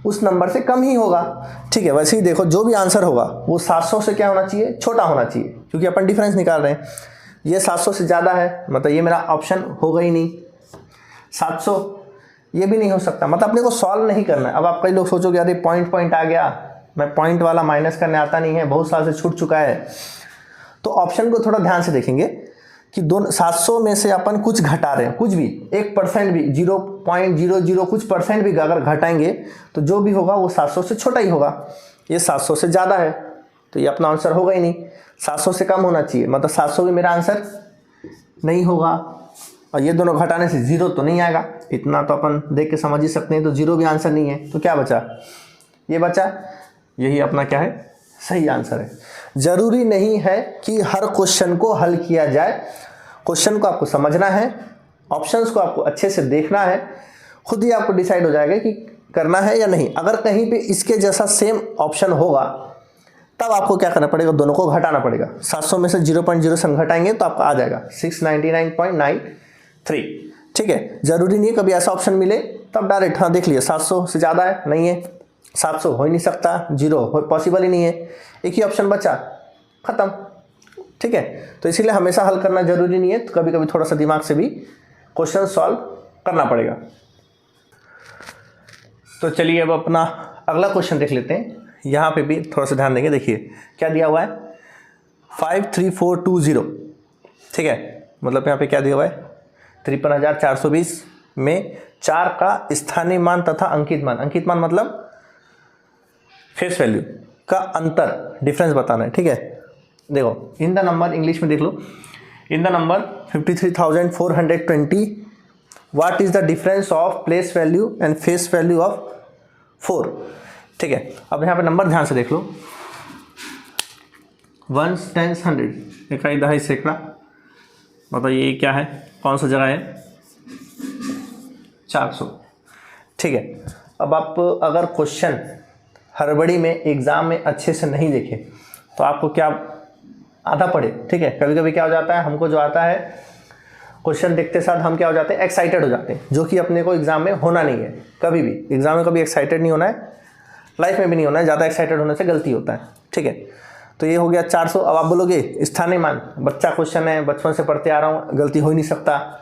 उस नंबर से कम ही होगा, ठीक है। वैसे ही देखो, जो भी आंसर होगा वो 700 से क्या होना चाहिए, छोटा होना चाहिए, क्योंकि अपन डिफरेंस निकाल रहे हैं। ये 700 से ज़्यादा है, मतलब ये मेरा ऑप्शन होगा ही नहीं। 700 ये भी नहीं हो सकता, मतलब अपने को सॉल्व नहीं करना है। अब आप कई लोग सोचोगे अरे पॉइंट आ गया, मैं पॉइंट वाला माइनस करने आता नहीं है, बहुत साल से छूट चुका है। तो ऑप्शन को थोड़ा ध्यान से देखेंगे कि 700 में से अपन कुछ घटा रहे हैं, कुछ भी 1% भी, 0.00 कुछ परसेंट भी अगर घटाएंगे तो जो भी होगा वो 700 से छोटा ही होगा। ये 700 से ज़्यादा है तो ये अपना आंसर होगा ही नहीं। 700 से कम होना चाहिए, मतलब 700 भी मेरा आंसर नहीं होगा। और ये दोनों घटाने से 0 तो नहीं आएगा, इतना तो अपन देख के समझ ही सकते हैं। तो 0 भी आंसर नहीं है, तो क्या बचा, ये बचा, यही अपना क्या है, सही आंसर है। जरूरी नहीं है कि हर क्वेश्चन को हल किया जाए, क्वेश्चन को आपको समझना है, ऑप्शंस को आपको अच्छे से देखना है, खुद ही आपको डिसाइड हो जाएगा कि करना है या नहीं। अगर कहीं पे इसके जैसा सेम ऑप्शन होगा तब आपको क्या करना पड़ेगा, दोनों को घटाना पड़ेगा। 700 में से 0.07 घटाएंगे तो आपका आ जाएगा 699.93। ठीक है, जरूरी नहीं है कभी ऐसा ऑप्शन मिले तब डायरेक्ट हाँ देख लिया 700 से ज़्यादा है, नहीं है 700 हो ही नहीं सकता, 0 पॉसिबल ही नहीं है, एक ही ऑप्शन बचा, खत्म। ठीक है, तो इसीलिए हमेशा हल करना जरूरी नहीं है, तो कभी कभी थोड़ा सा दिमाग से भी क्वेश्चन सॉल्व करना पड़ेगा। तो चलिए अब अपना अगला क्वेश्चन देख लेते हैं। यहाँ पे भी थोड़ा सा ध्यान देंगे, देखिए क्या दिया हुआ है 53420। ठीक है, मतलब यहाँ पे क्या दिया हुआ है 53,420 में 4 का स्थानीय मान तथा अंकित मान, अंकित मान मतलब फेस वैल्यू का अंतर, डिफरेंस बताना है। ठीक है, देखो इन द नंबर, इंग्लिश में देख लो, in the number 53,420 what is the difference of place value and face value of 4। ठीक है, अब यहाँ पे नंबर ध्यान से देख लो, 1 10 100, इकाई दहाई सैकड़ा, मतलब ये क्या है, कौन सा जगह है, 400। ठीक है, अब आप अगर क्वेश्चन हड़बड़ी में एग्जाम में अच्छे से नहीं देखे तो आपको क्या आधा पढ़े। ठीक है, कभी कभी क्या हो जाता है, हमको जो आता है क्वेश्चन देखते साथ हम क्या हो जाते हैं, एक्साइटेड हो जाते हैं, जो कि अपने को एग्जाम में होना नहीं है। कभी भी एग्जाम में कभी एक्साइटेड नहीं होना है, लाइफ में भी नहीं होना है, ज़्यादा एक्साइटेड होने से गलती होता है। ठीक है, तो ये हो गया 400। अब आप बोलोगे स्थानीय मान, बच्चा क्वेश्चन है, बचपन से पढ़ते आ रहा हूँ, गलती हो ही नहीं सकता,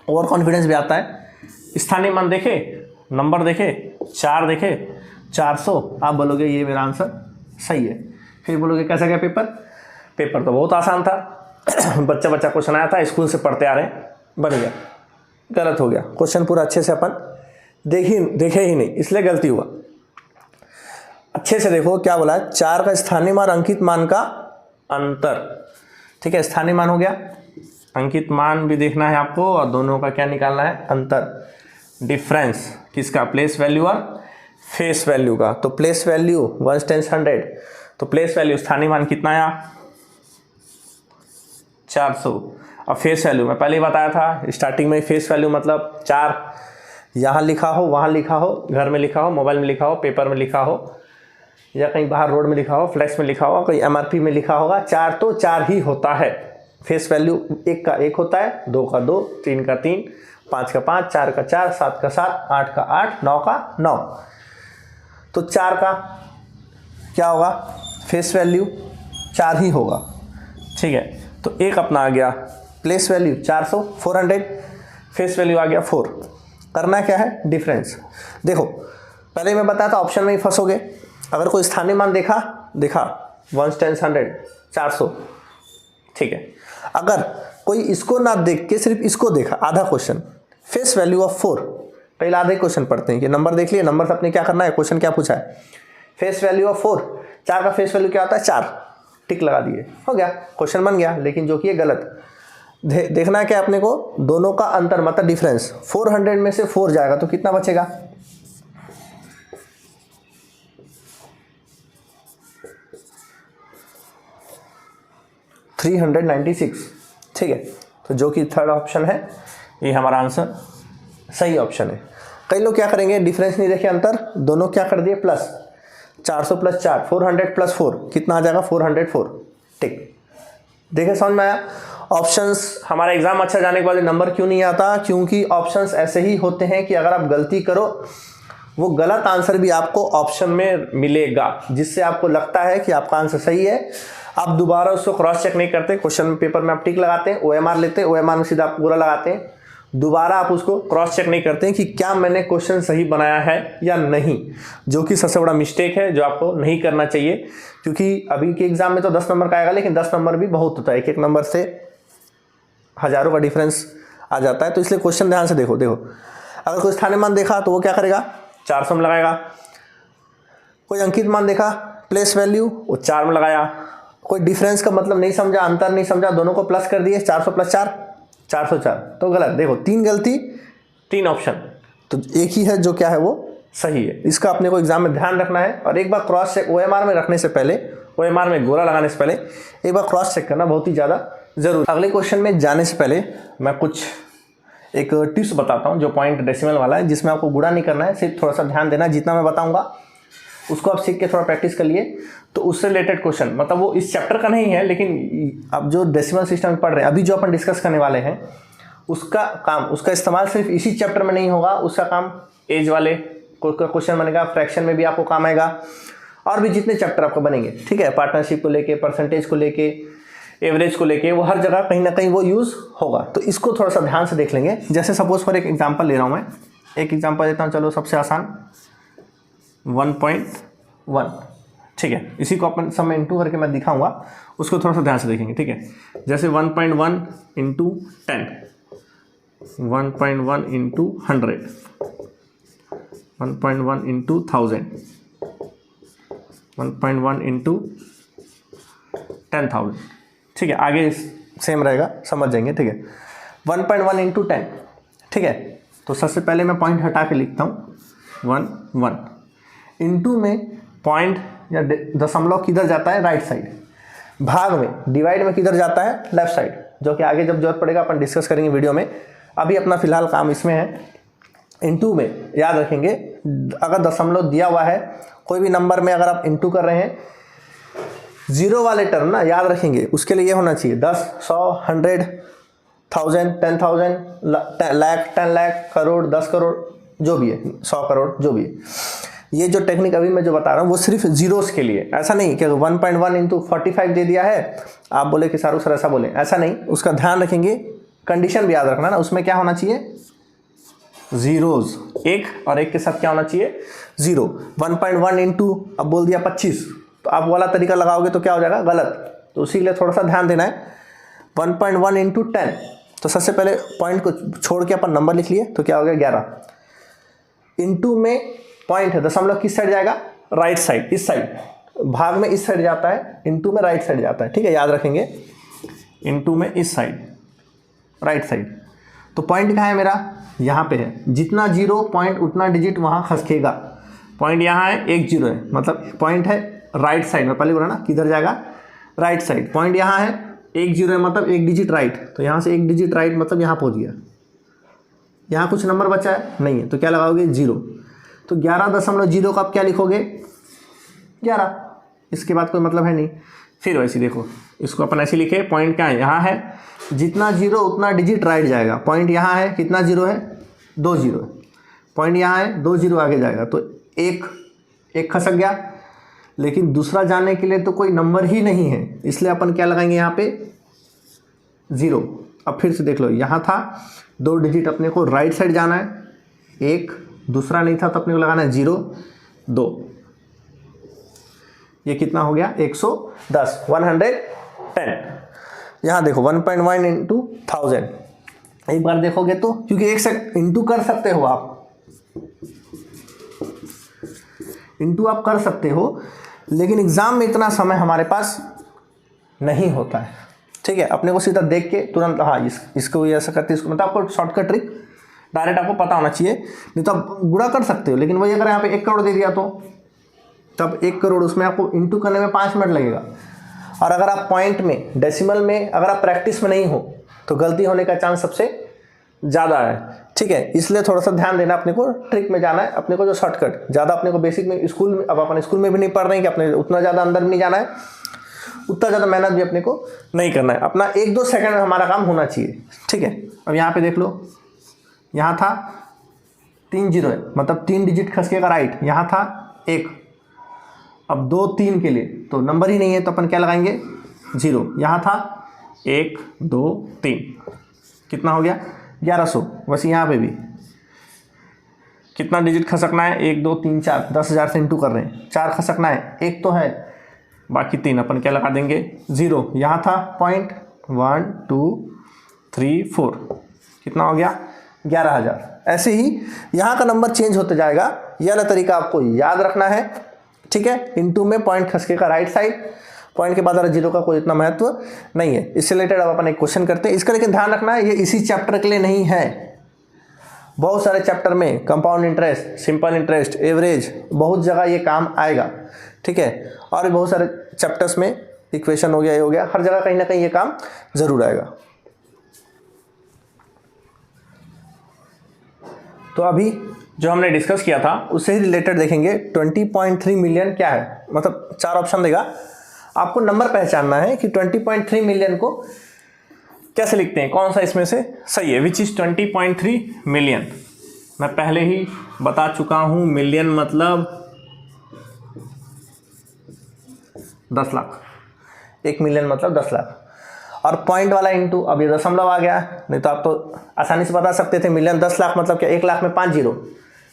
ओवर कॉन्फिडेंस भी आता है। स्थानीय मान देखे, नंबर देखे, 4 देखे, 400, आप बोलोगे ये मेरा आंसर सही है। फिर बोलोगे कैसा गया पेपर, पेपर तो बहुत आसान था, बच्चा बच्चा क्वेश्चन आया था, स्कूल से पढ़ते आ रहे हैं, बन गया। गलत हो गया, क्वेश्चन पूरा अच्छे से अपन देखे ही नहीं, इसलिए गलती हुआ। अच्छे से देखो क्या बोला है, 4 का स्थानीय मान अंकित मान का अंतर। ठीक है, स्थानीय मान हो गया, अंकित मान भी देखना है आपको, और दोनों का क्या निकालना है, अंतर, डिफरेंस किसका, प्लेस वैल्यू और फेस वैल्यू का। तो प्लेस वैल्यू 1 10 100, तो प्लेस वैल्यू स्थानीय मान कितना आया 400। अब फेस वैल्यू मैं पहले ही बताया था स्टार्टिंग में, फेस वैल्यू मतलब 4 यहाँ लिखा हो, वहाँ लिखा हो, घर में लिखा हो, मोबाइल में लिखा हो, पेपर में लिखा हो, या कहीं बाहर रोड में लिखा हो, फ्लैक्स में लिखा हो, कहीं MRP में लिखा होगा, 4 तो 4 ही होता है। फेस वैल्यू 1 का 1 होता है, 2 का 2, 3 का 3, 5 का 5, 4 का 4, 7 का 7, 8 का 8, 9 का 9। तो 4 का क्या होगा, फेस वैल्यू 4 ही होगा। ठीक है, तो एक अपना आ गया प्लेस वैल्यू 400 400, फेस वैल्यू आ गया 4। करना क्या है, डिफरेंस। देखो पहले मैं बताया था ऑप्शन में ही फंसोगे, अगर कोई स्थानीय मान देखा 1 10 100 400। ठीक है, अगर कोई इसको ना देख के सिर्फ इसको देखा, आधा क्वेश्चन, फेस वैल्यू ऑफ 4, पहले आधे क्वेश्चन पढ़ते हैं कि नंबर देख लिए, नंबर से अपने क्या करना है, क्वेश्चन क्या पूछा है, फेस वैल्यू ऑफ 4, 4 का फेस वैल्यू क्या होता है 4, टिक लगा दिए, हो गया, क्वेश्चन बन गया। लेकिन जो कि ये गलत, देखना है क्या अपने को, दोनों का अंतर मतलब डिफरेंस। 400 में से 4 जाएगा तो कितना बचेगा, 396। ठीक है, तो जो कि थर्ड ऑप्शन है, ये हमारा आंसर सही ऑप्शन है। कई लोग क्या करेंगे, डिफरेंस नहीं देखे, अंतर, दोनों क्या कर दिए प्लस, 400 प्लस 4, 400 प्लस 4 कितना आ जाएगा 404। टिक, देखे समझ में आया। ऑप्शंस, हमारा एग्जाम अच्छा जाने के बाद नंबर क्यों नहीं आता, क्योंकि ऑप्शंस ऐसे ही होते हैं कि अगर आप गलती करो वो गलत आंसर भी आपको ऑप्शन में मिलेगा, जिससे आपको लगता है कि आपका आंसर सही है। आप दोबारा उसको क्रॉस चेक नहीं करते, क्वेश्चन पेपर में आप टिक लगाते हैं, OMR लेते हैं, OMR में सीधा आप पूरा लगाते हैं, दोबारा आप उसको क्रॉस चेक नहीं करते हैं कि क्या मैंने क्वेश्चन सही बनाया है या नहीं, जो कि सबसे बड़ा मिस्टेक है, जो आपको नहीं करना चाहिए। क्योंकि अभी के एग्जाम में तो 10 नंबर का आएगा, लेकिन 10 नंबर भी बहुत होता है, एक एक नंबर से हजारों का डिफरेंस आ जाता है। तो इसलिए क्वेश्चन ध्यान से देखो। अगर कोई स्थानीय मान देखा तो वो क्या करेगा, 400 में लगाएगा। कोई अंकित मान देखा, प्लेस वैल्यू, वो 4 में लगाया। कोई डिफरेंस का मतलब नहीं समझा, अंतर नहीं समझा, दोनों को प्लस कर दिए, 400 प्लस 4 404, तो गलत। देखो 3 गलती 3 ऑप्शन, तो एक ही है जो क्या है वो सही है। इसका अपने को एग्जाम में ध्यान रखना है, और एक बार क्रॉस चेक OMR में रखने से पहले, OMR में गोला लगाने से पहले एक बार क्रॉस चेक करना बहुत ही ज़्यादा जरूरी। अगले क्वेश्चन में जाने से पहले मैं कुछ एक टिप्स बताता हूँ जो पॉइंट डेसिमल वाला है, जिसमें आपको गुणा नहीं करना है, सिर्फ थोड़ा सा ध्यान देना है। जितना मैं बताऊंगा उसको आप सीख के थोड़ा प्रैक्टिस कर लिए तो उससे रिलेटेड क्वेश्चन, मतलब वो इस चैप्टर का नहीं है, लेकिन अब जो डेसिमल सिस्टम पढ़ रहे हैं, अभी जो अपन डिस्कस करने वाले हैं, उसका काम, उसका इस्तेमाल सिर्फ इसी चैप्टर में नहीं होगा, उसका काम एज वाले क्वेश्चन बनेगा, फ्रैक्शन में भी आपको काम आएगा, और भी जितने चैप्टर आपको बनेंगे, ठीक है, पार्टनरशिप को लेके, परसेंटेज को लेके, एवरेज को लेके, वो हर जगह कहीं ना कहीं वो यूज़ होगा। तो इसको थोड़ा सा ध्यान से देख लेंगे। जैसे सपोज फॉर एक एग्जांपल ले रहा हूँ मैं, एक एग्जांपल देता हूँ, चलो सबसे आसान 1.1, ठीक है, इसी को अपन सब में इंटू करके मैं दिखाऊंगा, उसको थोड़ा सा ध्यान से देखेंगे, ठीक है। जैसे 1.1 इंटू 10, 1.1 इंटू 100, 1.1 इंटू 1000, 1.1 इंटू 10,000, ठीक है, आगे सेम रहेगा, समझ जाएंगे, ठीक है। 1.1 इंटू 10, ठीक है, तो सबसे पहले मैं पॉइंट हटा के लिखता हूँ 1 इंटू में पॉइंट या दशमलव किधर जाता है, राइट साइड, भाग में डिवाइड में किधर जाता है, लेफ्ट साइड, जो कि आगे जब जरूरत पड़ेगा अपन डिस्कस करेंगे वीडियो में। अभी अपना फिलहाल काम इसमें है। इंटू में याद रखेंगे, अगर दशमलव दिया हुआ है कोई भी नंबर में, अगर आप इंटू कर रहे हैं, जीरो वाले टर्म ना याद रखेंगे, उसके लिए ये होना चाहिए 10, 100, 100, 1000, 10,000, लाख, 10 लाख, करोड़, 10 करोड़, जो भी है, 100 करोड़, जो भी है। ये जो टेक्निक अभी मैं जो बता रहा हूँ वो सिर्फ जीरोस के लिए, ऐसा नहीं कि 1.1 इंटू 45 दे दिया है, आप बोले कि सारू सर ऐसा बोले, ऐसा नहीं, उसका ध्यान रखेंगे। कंडीशन भी याद रखना ना, उसमें क्या होना चाहिए, जीरोज, एक और एक के साथ क्या होना चाहिए, जीरो। 1.1 इंटू अब बोल दिया 25, तो आप वाला तरीका लगाओगे तो क्या हो जाएगा, गलत, तो उसी के लिए थोड़ा सा ध्यान देना है। 1.1 इंटू 10, तो सबसे पहले पॉइंट को छोड़ के अपन नंबर लिख लिए, तो क्या हो गया 11। इंटू में पॉइंट है, दशमलव किस साइड जाएगा, राइट साइड, इस साइड, भाग में इस साइड जाता है, इंटू में राइट साइड जाता है, ठीक है, याद रखेंगे, इंटू में इस साइड, राइट साइड। तो पॉइंट कहाँ है मेरा, यहाँ पे है, जितना जीरो पॉइंट उतना डिजिट वहाँ खसकेगा। पॉइंट यहाँ है, एक जीरो है, मतलब पॉइंट है राइट साइड में, पहले बोला ना किधर जाएगा, राइट साइड। पॉइंट यहाँ है, एक जीरो है, मतलब एक डिजिट राइट, तो यहाँ से एक डिजिट राइट मतलब यहाँ पहुँच गया। यहाँ कुछ नंबर बचा है, नहीं है, तो क्या लगाओगे, जीरो। तो 11.0 का आप क्या लिखोगे, 11, इसके बाद कोई मतलब है नहीं। फिर वैसे देखो, इसको अपन ऐसे लिखे, पॉइंट क्या है, यहाँ है, जितना जीरो उतना डिजिट राइट जाएगा। पॉइंट यहाँ है, कितना जीरो है, 2 जीरो है, पॉइंट यहाँ है, 2 जीरो आगे जाएगा, तो एक खसक गया। लेकिन दूसरा जाने के लिए तो कोई नंबर ही नहीं है, इसलिए अपन क्या लगाएंगे यहाँ पे, 0। अब फिर से देख लो, यहाँ था 2 डिजिट, अपने को राइट साइड जाना है, 1, दूसरा नहीं था तो अपने को लगाना है 0, 2, ये कितना हो गया, 110, 110। यहाँ देखो 1.1 इंटू 1000, एक बार देखोगे तो, क्योंकि एक सेकंड इंटू कर सकते हो आप, इंटू आप कर सकते हो, लेकिन एग्जाम में इतना समय हमारे पास नहीं होता है, ठीक है। अपने को सीधा देख के तुरंत, हाँ इसको ऐसा करते, इसको, मतलब आपको शॉर्टकट ट्रिक डायरेक्ट आपको पता होना चाहिए, नहीं तो आप गुणा कर सकते हो, लेकिन वही अगर यहाँ पे 1 करोड़ दे दिया तो तब 1 करोड़, उसमें आपको इंटू करने में 5 मिनट लगेगा। और अगर आप पॉइंट में, डेसिमल में अगर आप प्रैक्टिस में नहीं हो तो गलती होने का चांस सबसे ज़्यादा है, ठीक है। इसलिए थोड़ा सा ध्यान देना, अपने को ट्रिक में जाना है, अपने को जो शॉर्टकट, ज़्यादा अपने को बेसिक में, स्कूल में, अब अपन स्कूल में भी नहीं पढ़ रहे हैं कि अपने उतना ज़्यादा अंदर नहीं जाना है, उतना ज़्यादा मेहनत भी अपने को नहीं करना है, अपना 1-2 सेकंड में हमारा काम होना चाहिए, ठीक है। अब यहाँ पे देख लो, यहाँ था 3 जीरो है, मतलब 3 डिजिट खसकेगा राइट, यहाँ था 1, अब 2, 3 के लिए तो नंबर ही नहीं है, तो अपन क्या लगाएंगे, 0। यहाँ था 1, 2, 3, कितना हो गया, 1100। वैसे यहाँ पे भी कितना डिजिट खसकना है, 1, 2, 3, 4, 10,000 से इंटू कर रहे हैं, 4 खसकना है, 1 तो है, बाकी 3 अपन क्या लगा देंगे, 0। यहाँ था पॉइंट 1, 2, 3, 4, कितना हो गया, 11,000। ऐसे ही यहाँ का नंबर चेंज होते जाएगा, यह वाला तरीका आपको याद रखना है, ठीक है। इंटू में पॉइंट खसके का राइट साइड, पॉइंट के बाद वाला जीरो का कोई इतना महत्व नहीं है। इससे रिलेटेड अब अपन एक क्वेश्चन करते हैं। इसका लेकिन ध्यान रखना है, ये इसी चैप्टर के लिए नहीं है, बहुत सारे चैप्टर में compound interest, simple interest, average, बहुत जगह ये काम आएगा, ठीक है। और भी बहुत सारे चैप्टर्स में इक्वेशन हो गया, ये हो गया, हर जगह कहीं ना कहीं ये काम जरूर आएगा। तो अभी जो हमने डिस्कस किया था उससे ही रिलेटेड देखेंगे। 20.3 मिलियन क्या है, मतलब 4 ऑप्शन देगा, आपको नंबर पहचानना है कि 20.3 मिलियन को कैसे लिखते हैं, कौन सा इसमें से सही है, विच इज 20.3 मिलियन। मैं पहले ही बता चुका हूं, मिलियन मतलब 10 लाख, 1 मिलियन मतलब 10 लाख, और पॉइंट वाला इंटू, अब ये दशमलव आ गया, नहीं तो आप तो आसानी से बता सकते थे मिलियन 10 लाख मतलब क्या, 1 लाख में 5 जीरो,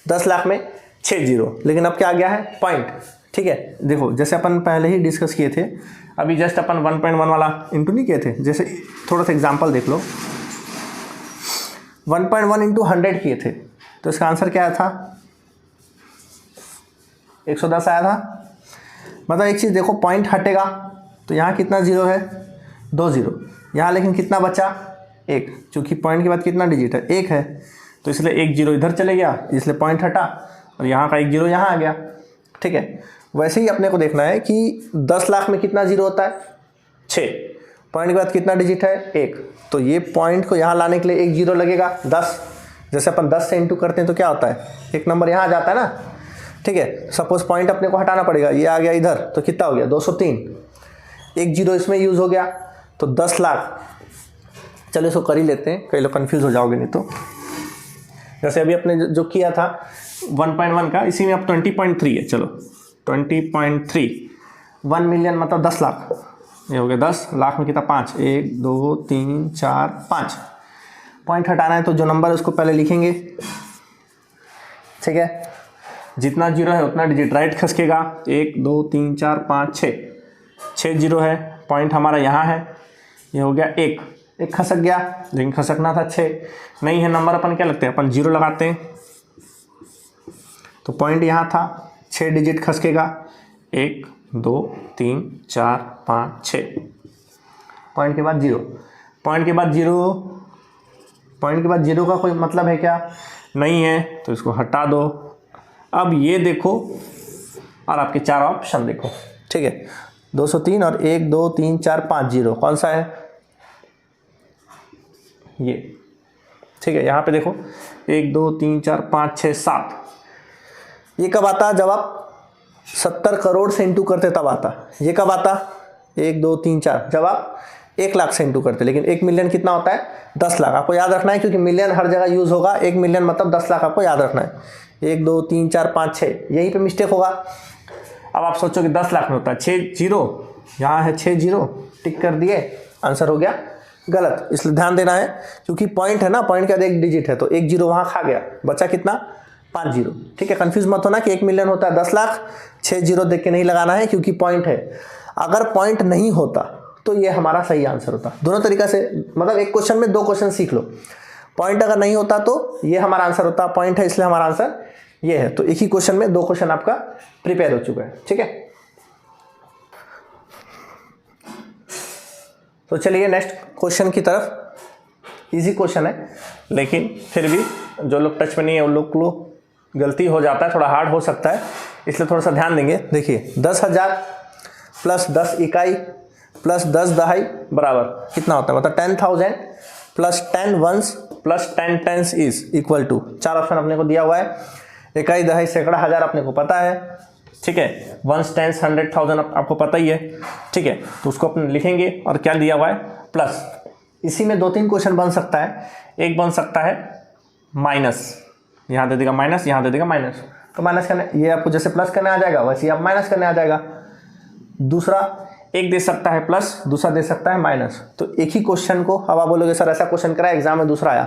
10 लाख में 6 जीरो, लेकिन अब क्या आ गया है पॉइंट, ठीक है। देखो जैसे अपन पहले ही डिस्कस किए थे, अभी जस्ट अपन 1.1 वाला इंटू नहीं किए थे, जैसे थोड़ा सा एग्जांपल देख लो, 1.1 इंटू 100 किए थे, तो इसका आंसर क्या आया था, 110 आया था। मतलब एक चीज़ देखो, पॉइंट हटेगा तो यहाँ कितना जीरो है, 2 जीरो, यहाँ लेकिन कितना बचा, 1, चूँकि पॉइंट के बाद कितना डिजिट है, 1 है, तो इसलिए 1 जीरो इधर चले गया, इसलिए पॉइंट हटा, और यहाँ का 1 जीरो यहाँ आ गया, ठीक है। वैसे ही अपने को देखना है कि 10 लाख में कितना जीरो होता है, 6, पॉइंट के बाद कितना डिजिट है, 1, तो ये पॉइंट को यहाँ लाने के लिए 1 जीरो लगेगा, 10, जैसे अपन 10 से इंटू करते हैं तो क्या होता है, एक नंबर यहाँ आ जाता है ना, ठीक है। सपोज पॉइंट अपने को हटाना पड़ेगा, ये आ गया इधर, तो कितना हो गया 203, 1 जीरो इसमें यूज़ हो गया, तो 10 लाख। चलो इसको कर ही लेते हैं, कई लोग कन्फ्यूज़ हो जाओगे नहीं तो। जैसे अभी अपने जो किया था 1.1 का, इसी में अब 20.3 है, चलो 20.3, 1 मिलियन मतलब 10 लाख, ये हो गया 10 लाख में कितना 5, 1 2 3 4 5, पॉइंट हटाना है तो जो नंबर है उसको पहले लिखेंगे, ठीक है। जितना जीरो है उतना डिजिट राइट खसकेगा, 1 2 3 4 5 6 जीरो है, पॉइंट हमारा यहाँ है, ये हो गया 1 खसक गया, लेकिन खसकना था 6 नहीं है नंबर, अपन क्या लगते हैं, अपन जीरो लगाते हैं, तो पॉइंट यहाँ था, 6 डिजिट खसकेगा, 1 2 3 4 5 6, पॉइंट के बाद जीरो, पॉइंट के बाद जीरो, पॉइंट के बाद जीरो का कोई मतलब है क्या, नहीं है, तो इसको हटा दो। अब ये देखो और आपके 4 ऑप्शन देखो, ठीक है, 203 और 1 2 3 4 5 जीरो, कौन सा है ये, ठीक है। यहाँ पे देखो 1 2 3 4 5 6 7, ये कब आता, जब आप 70 करोड़ से इंटू करते तब आता। ये कब आता, 1 2 3 4, जब आप 1 लाख से इंटू करते। लेकिन 1 मिलियन कितना होता है, 10 लाख, आपको याद रखना है, क्योंकि मिलियन हर जगह यूज़ होगा, 1 मिलियन मतलब 10 लाख, आपको याद रखना है। 1 2 3 4 5 6, यहीं पे मिस्टेक होगा। अब आप सोचो कि 10 लाख में होता है, 6 जीरो, यहाँ है 6 जीरो, टिक कर दिए, आंसर हो गया गलत। इसलिए ध्यान देना है, क्योंकि पॉइंट है ना, पॉइंट के बाद 1 डिजिट है, तो 1 जीरो वहाँ खा गया, बचा कितना 5 जीरो, ठीक है। कंफ्यूज मत होना कि 1 मिलियन होता है 10 लाख, 6 जीरो देख के नहीं लगाना है, क्योंकि पॉइंट है। अगर पॉइंट नहीं होता तो ये हमारा सही आंसर होता। दोनों तरीका से, मतलब एक क्वेश्चन में 2 क्वेश्चन सीख लो। पॉइंट अगर नहीं होता तो ये हमारा आंसर होता, पॉइंट है इसलिए हमारा आंसर ये है। तो एक ही क्वेश्चन में 2 क्वेश्चन आपका प्रिपेयर हो चुका है, ठीक है। तो चलिए नेक्स्ट क्वेश्चन की तरफ। इजी क्वेश्चन है, लेकिन फिर भी जो लोग टच में नहीं है उन लोग को गलती हो जाता है, थोड़ा हार्ड हो सकता है, इसलिए थोड़ा सा ध्यान देंगे। देखिए 10,000 प्लस 10 इकाई प्लस 10 दहाई बराबर कितना होता है, मतलब 10,000 plus 10 ones plus 10 tens is equal to, 4 option अपने को दिया हुआ है। इकाई दहाई सैकड़ा हज़ार अपने को पता है, ठीक है। वंस टेंस 100,000 आपको पता ही है, ठीक है। तो उसको अपन लिखेंगे, और क्या दिया हुआ है प्लस। इसी में 2-3 क्वेश्चन बन सकता है। एक बन सकता है माइनस, यहाँ दे देगा माइनस, यहाँ दे देगा माइनस, तो माइनस करने, ये आपको जैसे प्लस करने आ जाएगा वैसे ही आप माइनस करने आ जाएगा। दूसरा एक दे सकता है प्लस, दूसरा दे सकता है माइनस। तो एक ही क्वेश्चन को, अब आप बोलोगे सर ऐसा क्वेश्चन करा एग्जाम में दूसरा आया,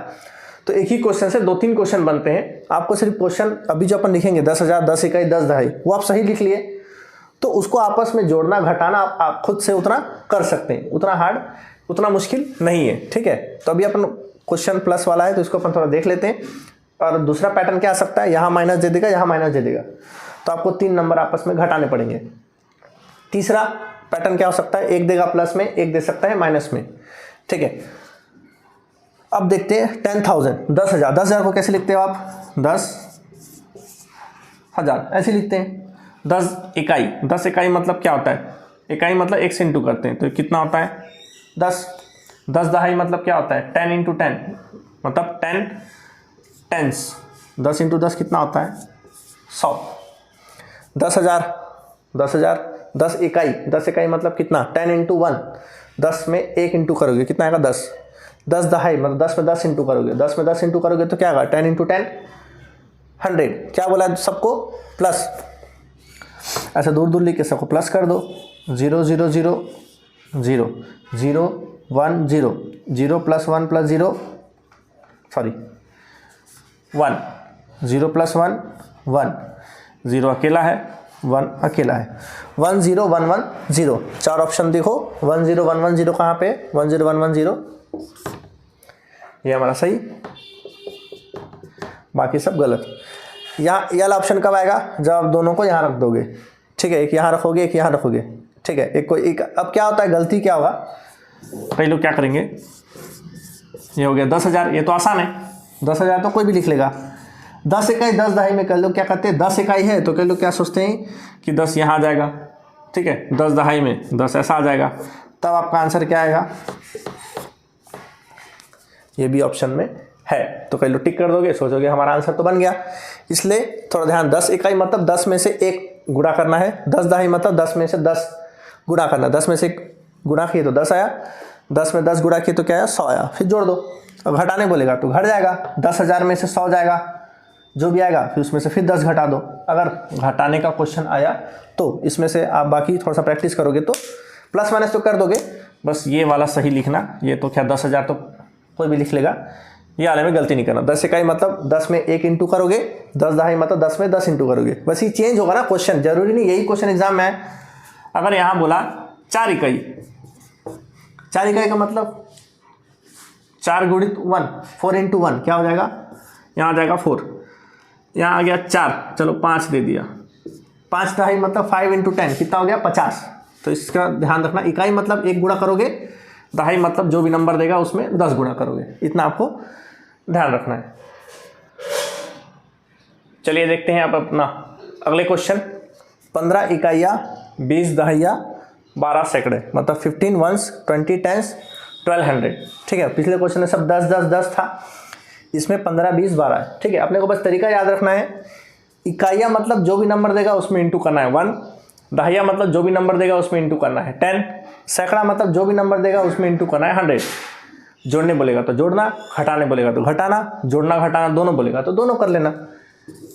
तो एक ही क्वेश्चन से 2-3 क्वेश्चन बनते हैं। आपको सिर्फ क्वेश्चन अभी जो अपन लिखेंगे 10,000 10 इकाई 10 दहाई, वो आप सही लिख लिए, तो उसको आपस में जोड़ना घटाना आप खुद से उतना कर सकते हैं, उतना हार्ड, उतना मुश्किल नहीं है, ठीक है। तो अभी अपन क्वेश्चन प्लस वाला है, तो इसको अपन थोड़ा देख लेते हैं। और दूसरा पैटर्न क्या आ सकता है, यहाँ माइनस दे देगा, यहाँ माइनस दे देगा, तो आपको 3 नंबर आपस में घटाने पड़ेंगे। तीसरा पैटर्न क्या हो सकता है, एक देगा प्लस में, एक दे सकता है माइनस में, ठीक है। अब देखते हैं 10,000, 10,000, 10,000 को कैसे लिखते हो आप, 10,000 ऐसे लिखते हैं। 10 इकाई, 10 इकाई मतलब क्या होता है, इकाई मतलब 1 से इंटू करते हैं तो कितना होता है 10। 10 दहाई मतलब क्या होता है 10 इंटू 10 मतलब 10 टेंस, 10 इंटू 10 कितना होता है 100। 10,000, 10,000, 10 इकाई, 10 इकाई मतलब कितना 10 इंटू 1, 10 में 1 इंटू करोगे कितना आएगा 10। 10 दहाई मतलब 10 में 10 इंटू करोगे, 10 में 10 इंटू करोगे तो क्या आएगा 10 इंटू 10 100। क्या बोला सबको प्लस, ऐसे दूर दूर लिख के सबको प्लस कर दो। 0 0 0 0 0 1 0 0 प्लस 1 प्लस 0 सॉरी 1 0 प्लस 1 1 0 अकेला है 1 अकेला है 1 0 1 1 0। 4 ऑप्शन देखो 1 0 1 1 0 कहाँ पे 1 0 1 1 0, ये हमारा सही, बाकी सब गलत। यहाँ ये वाला ऑप्शन कब आएगा, जब आप दोनों को यहाँ रख दोगे, ठीक है, एक यहाँ रखोगे एक यहाँ रखोगे, ठीक है, एक को एक। अब क्या होता है गलती क्या होगा, कई लोग क्या करेंगे, ये हो गया 10,000, ये तो आसान है 10,000 तो कोई भी लिख लेगा। 10 इकाई 10 दहाई में कई लोग क्या करते हैं 10 इकाई है तो कई लोग क्या सोचते हैं कि 10 यहाँ आ जाएगा, ठीक है, 10 दहाई में 10 ऐसा आ जाएगा, तब आपका आंसर क्या आएगा, ये भी ऑप्शन में है। तो कई लोग टिक कर दोगे, सोचोगे हमारा आंसर तो बन गया। इसलिए थोड़ा ध्यान, 10 इकाई मतलब 10 में से 1 गुणा करना है, 10 दहाई मतलब 10 में से 10 गुणा करना, 10 में से 1 गुणा किए तो 10 आया, 10 में 10 गुणा किए तो क्या आया 100 आया, फिर जोड़ दो। अब घटाने बोलेगा तो घट जाएगा, 10,000 में से 100 जाएगा, जो भी आएगा फिर उसमें से फिर 10 घटा दो। अगर घटाने का क्वेश्चन आया तो इसमें से आप बाकी थोड़ा सा प्रैक्टिस करोगे तो प्लस माइनस तो कर दोगे, बस ये वाला सही लिखना। ये तो क्या 10,000 तो कोई भी लिख लेगा, ये वाले में गलती नहीं करना। 10 इकाई मतलब 10 में 1 इंटू करोगे, 10 दहाई मतलब 10 में 10 इंटू करोगे, बस ये चेंज होगा ना क्वेश्चन, जरूरी नहीं यही क्वेश्चन एग्जाम में है। अगर यहाँ बोला 4 इकाई, 4 इकाई का मतलब 4 गुणित 1, 4 इंटू 1 क्या हो जाएगा, यहाँ आ जाएगा 4, यहाँ आ गया 4, चलो 5 दे दिया, 5 दहाई मतलब 5 इंटू 10 कितना हो गया 50। तो इसका ध्यान रखना, इकाई मतलब 1 गुणा करोगे, दहाई मतलब जो भी नंबर देगा उसमें 10 गुणा करोगे, इतना आपको ध्यान रखना है। चलिए देखते हैं आप अपना अगले क्वेश्चन। 15 इकाइयाँ, 20 दहाइयाँ, 12 सैकड़े मतलब 15 वंस, 20 टेंस, 1200, ठीक है। पिछले क्वेश्चन में सब 10 10 10 था, इसमें 15 20 12 है, ठीक है। अपने को बस तरीका याद रखना है, इकाइयाँ मतलब जो भी नंबर देगा उसमें इंटू करना है 1, दहाइयाँ मतलब जो भी नंबर देगा उसमें इंटू करना है 10, सैकड़ा मतलब जो भी नंबर देगा उसमें इंटू करना है 100। जोड़ने बोलेगा तो जोड़ना, घटाने बोलेगा तो घटाना, जोड़ना घटाना दोनों बोलेगा तो दोनों कर लेना,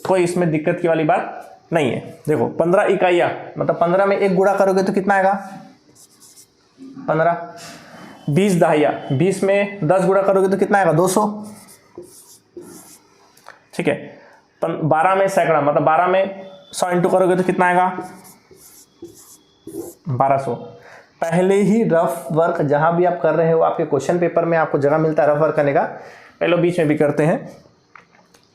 कोई इसमें दिक्कत की वाली बात नहीं है। देखो 15 इकाइयाँ मतलब 15 में 1 गुणा करोगे तो कितना आएगा 15। 20 दहाइयाँ, 20 में 10 गुणा करोगे तो कितना आएगा 200, ठीक है। 12 में सैकड़ा मतलब 12 में 100 इंटू करोगे तो कितना आएगा 1200। पहले ही रफ वर्क जहां भी आप कर रहे हो, आपके क्वेश्चन पेपर में आपको जगह मिलता है रफ वर्क करने का, पहले बीच में भी करते हैं,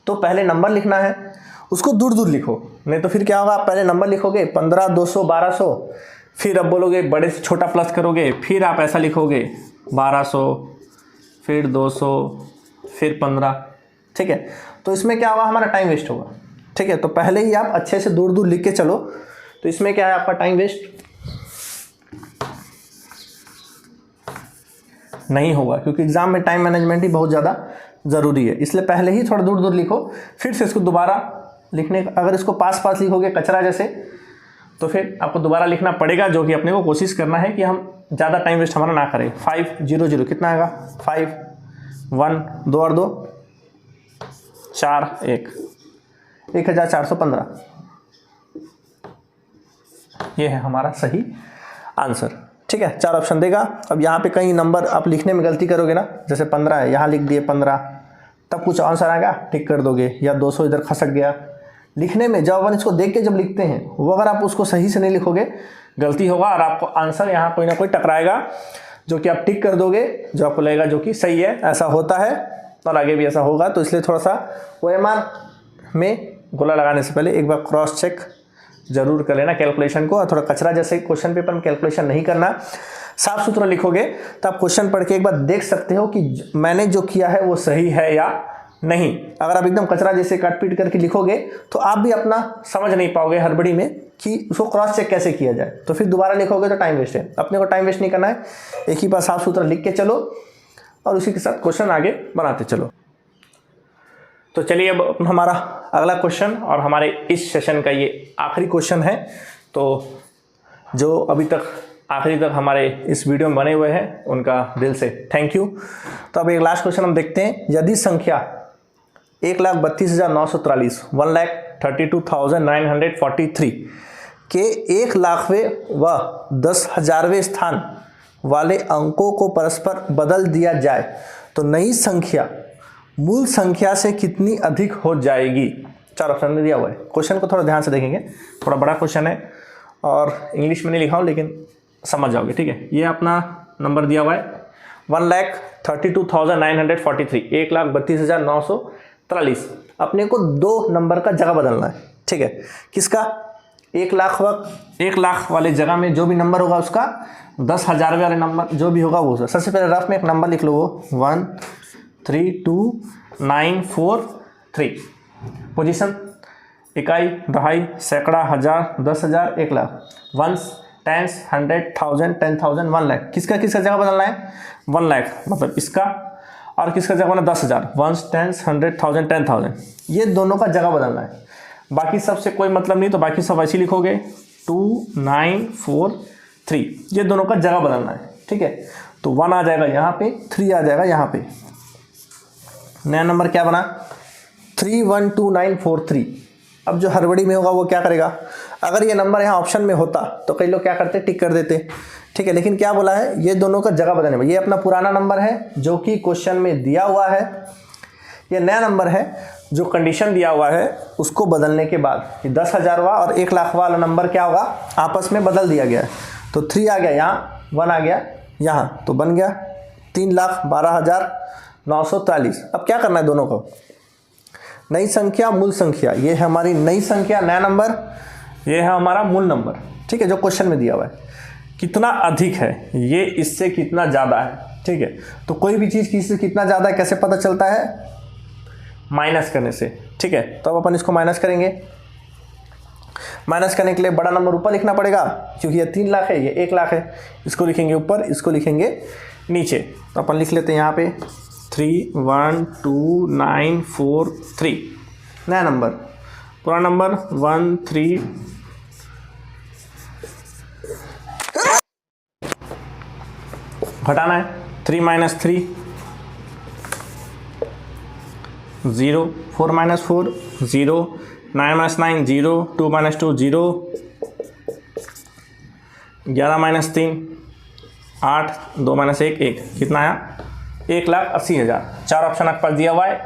तो पहले नंबर लिखना है, उसको दूर दूर लिखो, नहीं तो फिर क्या होगा, आप पहले नंबर लिखोगे 15 200 1200, फिर अब बोलोगे बड़े से छोटा प्लस करोगे, फिर आप ऐसा लिखोगे 1200 फिर 200 फिर 15, ठीक है। तो इसमें क्या होगा, हमारा टाइम वेस्ट होगा, ठीक है। तो पहले ही आप अच्छे से दूर दूर लिख के चलो, तो इसमें क्या है आपका टाइम वेस्ट नहीं होगा, क्योंकि एग्जाम में टाइम मैनेजमेंट ही बहुत ज़्यादा ज़रूरी है। इसलिए पहले ही थोड़ा दूर दूर लिखो, फिर से इसको दोबारा लिखने, अगर इसको पास पास लिखोगे कचरा जैसे, तो फिर आपको दोबारा लिखना पड़ेगा, जो कि अपने को कोशिश करना है कि हम ज़्यादा टाइम वेस्ट हमारा ना करें। 500 कितना आएगा 5 1 2 और 2 4 1 1415, ये है हमारा सही आंसर, ठीक है। 4 ऑप्शन देगा। अब यहाँ पे कहीं नंबर आप लिखने में गलती करोगे ना, जैसे 15 है, यहाँ लिख दिए 15, तब कुछ आंसर आएगा टिक कर दोगे, या 200 इधर खसक गया। लिखने में जब अपन इसको देख के जब लिखते हैं, वो अगर आप उसको सही से नहीं लिखोगे गलती होगा, और आपको आंसर यहाँ कोई ना कोई टकराएगा, जो कि आप टिक कर दोगे, जो आपको लगेगा जो कि सही है। ऐसा होता है और आगे भी ऐसा होगा, तो इसलिए थोड़ा सा OMR में गोला लगाने से पहले एक बार क्रॉस चेक जरूर कर लेना कैलकुलेशन को। और थोड़ा कचरा जैसे क्वेश्चन पेपर में कैलकुलेशन नहीं करना, साफ सुथरा लिखोगे तो आप क्वेश्चन पढ़ के एक बार देख सकते हो कि मैंने जो किया है वो सही है या नहीं। अगर आप एकदम कचरा जैसे काट पीट करके लिखोगे तो आप भी अपना समझ नहीं पाओगे हड़बड़ी में कि उसको क्रॉस चेक कैसे किया जाए, तो फिर दोबारा लिखोगे तो टाइम वेस्ट है। अपने को टाइम वेस्ट नहीं करना है, एक ही बार साफ सुथरा लिख के चलो और उसी के साथ क्वेश्चन आगे बनाते चलो। तो चलिए अब हमारा अगला क्वेश्चन और हमारे इस सेशन का ये आखिरी क्वेश्चन है। तो जो अभी तक आखिरी तक हमारे इस वीडियो में बने हुए हैं उनका दिल से थैंक यू। तो अब एक लास्ट क्वेश्चन हम देखते हैं। यदि संख्या 1,32,943 1,32,943 के 1,00,000वें व 10,000वें स्थान वाले अंकों को परस्पर बदल दिया जाए तो नई संख्या मूल संख्या से कितनी अधिक हो जाएगी। 4 ऑप्शन में दिया हुआ है। क्वेश्चन को थोड़ा ध्यान से देखेंगे, थोड़ा बड़ा क्वेश्चन है और इंग्लिश में नहीं लिखा हूँ लेकिन समझ जाओगे, ठीक है। ये अपना नंबर दिया हुआ है 1,32,943 1,32,943। अपने को 2 नंबर का जगह बदलना है, ठीक है। किसका? 1,00,000 वाले जगह में जो भी नंबर होगा उसका 10,000 वाले नंबर जो भी होगा वो। सबसे पहले रफ में एक नंबर लिख लो, वो 1,32943। पोजीशन इकाई, दहाई, सैकड़ा, हजार, 10,000, 1,00,000। Ones, tens, 100, 1000, 10,000, 1,00,000। किसका किसका जगह बदलना है? 1,00,000 मतलब इसका, और किसका जगह बदलना? 10,000। वंस, टेंस, 100, 1000, 10,000, ये दोनों का जगह बदलना है। बाकी सबसे कोई मतलब नहीं, तो बाकी सब ऐसे लिखोगे 2943, ये दोनों का जगह बदलना है, ठीक है। तो 1 आ जाएगा यहाँ पे, 3 आ जाएगा यहाँ पे। नया नंबर क्या बना? 312943। अब जो हड़बड़ी में होगा वो क्या करेगा? अगर ये नंबर यहाँ ऑप्शन में होता तो कई लोग क्या करते? टिक कर देते, ठीक है। लेकिन क्या बोला है? ये दोनों का जगह बदलने में। ये अपना पुराना नंबर है जो कि क्वेश्चन में दिया हुआ है, ये नया नंबर है जो कंडीशन दिया हुआ है उसको बदलने के बाद 10,000वां और 1,00,000 वाला नंबर क्या होगा? आपस में बदल दिया गया है। तो 3 आ गया यहाँ, 1 आ गया यहाँ, तो बन गया 3,12,943। अब क्या करना है दोनों को? नई संख्या मूल संख्या, ये है हमारी नई संख्या, नया नंबर, ये है हमारा मूल नंबर, ठीक है, जो क्वेश्चन में दिया हुआ है। कितना अधिक है, ये इससे कितना ज़्यादा है, ठीक है। तो कोई भी चीज़ किसी से कितना ज़्यादा है कैसे पता चलता है? माइनस करने से, ठीक है। तो अब अपन इसको माइनस करेंगे। माइनस करने के लिए बड़ा नंबर ऊपर लिखना पड़ेगा क्योंकि ये 3,00,000 है, ये 1,00,000 है। इसको लिखेंगे ऊपर, इसको लिखेंगे नीचे। तो अपन लिख लेते हैं यहाँ पे 3,12,943। नया नंबर, पुराना नंबर 13, घटाना है 3 - 3 0, 4 - 4 0, 9 - 9 0, 2 - 2 0, 11 - 3 8, 2 - 1 1। कितना आया? 1,80,000। 4 ऑप्शन आपके पास दिया हुआ है।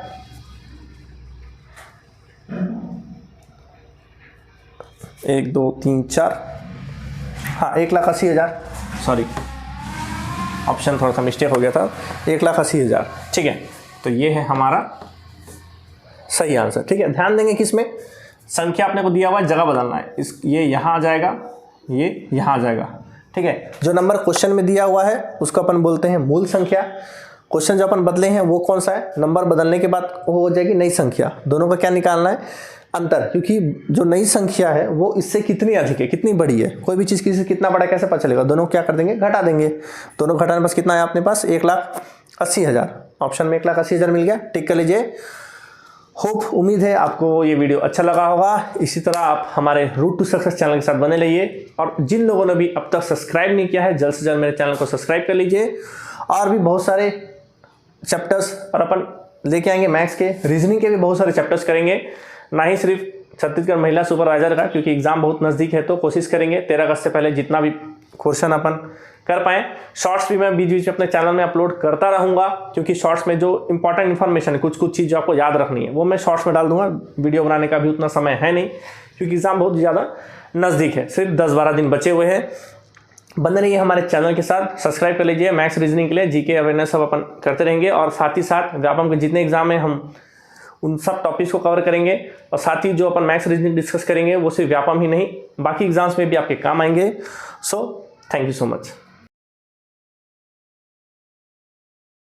एक, दो, तीन, 4, हाँ 1,80,000, सॉरी ऑप्शन थोड़ा सा मिस्टेक हो गया था, 1,80,000, ठीक है। तो ये है हमारा सही आंसर, ठीक है। ध्यान देंगे कि इसमें संख्या अपने को दिया हुआ है, जगह बदलना है। ये यहाँ आ जाएगा, ये यहाँ आ जाएगा, ठीक है। जो नंबर क्वेश्चन में दिया हुआ है उसको अपन बोलते हैं मूल संख्या। क्वेश्चन जो अपन बदले हैं वो कौन सा है? नंबर बदलने के बाद वो हो जाएगी नई संख्या। दोनों का क्या निकालना है? अंतर, क्योंकि जो नई संख्या है वो इससे कितनी अधिक है, कितनी बड़ी है। कोई भी चीज़ किसी से कितना बड़ा कैसे पता चलेगा? दोनों क्या कर देंगे? घटा देंगे। दोनों घटाने बस कितना है अपने पास? 1,80,000। ऑप्शन में 1,80,000 मिल गया, टिक कर लीजिए। होप, उम्मीद है आपको ये वीडियो अच्छा लगा होगा। इसी तरह आप हमारे रूट टू सक्सेस चैनल के साथ बने रहिए, और जिन लोगों ने भी अब तक सब्सक्राइब नहीं किया है जल्द से जल्द मेरे चैनल को सब्सक्राइब कर लीजिए। और भी बहुत सारे चैप्टर्स और अपन लेके आएंगे, मैथ्स के, रीजनिंग के भी बहुत सारे चैप्टर्स करेंगे, ना ही सिर्फ छत्तीसगढ़ महिला सुपरवाइजर का, क्योंकि एग्जाम बहुत नज़दीक है। तो कोशिश करेंगे 13 अगस्त से पहले जितना भी क्वेश्चन अपन कर पाएँ। शॉर्ट्स भी मैं बीच बीच में अपने चैनल में अपलोड करता रहूँगा, क्योंकि शॉर्ट्स में जो इंपॉर्टेंट इन्फॉर्मेशन है, कुछ चीज़ जो आपको याद रखनी है, वो मैं शॉर्ट्स में डाल दूंगा। वीडियो बनाने का भी उतना समय है नहीं, क्योंकि एग्ज़ाम बहुत ज़्यादा नज़दीक है, सिर्फ 10-12 दिन बचे हुए हैं। बने रहिए हमारे चैनल के साथ, सब्सक्राइब कर लीजिए। मैथ्स रीजनिंग के लिए जीके अवेयरनेस सब अपन करते रहेंगे, और साथ ही साथ व्यापम के जितने एग्जाम हैं हम उन सब टॉपिक्स को कवर करेंगे और साथ ही जो अपन मैथ्स रीजनिंग डिस्कस करेंगे वो सिर्फ व्यापम ही नहीं बाकी एग्जाम्स में भी आपके काम आएंगे। So thank you so much.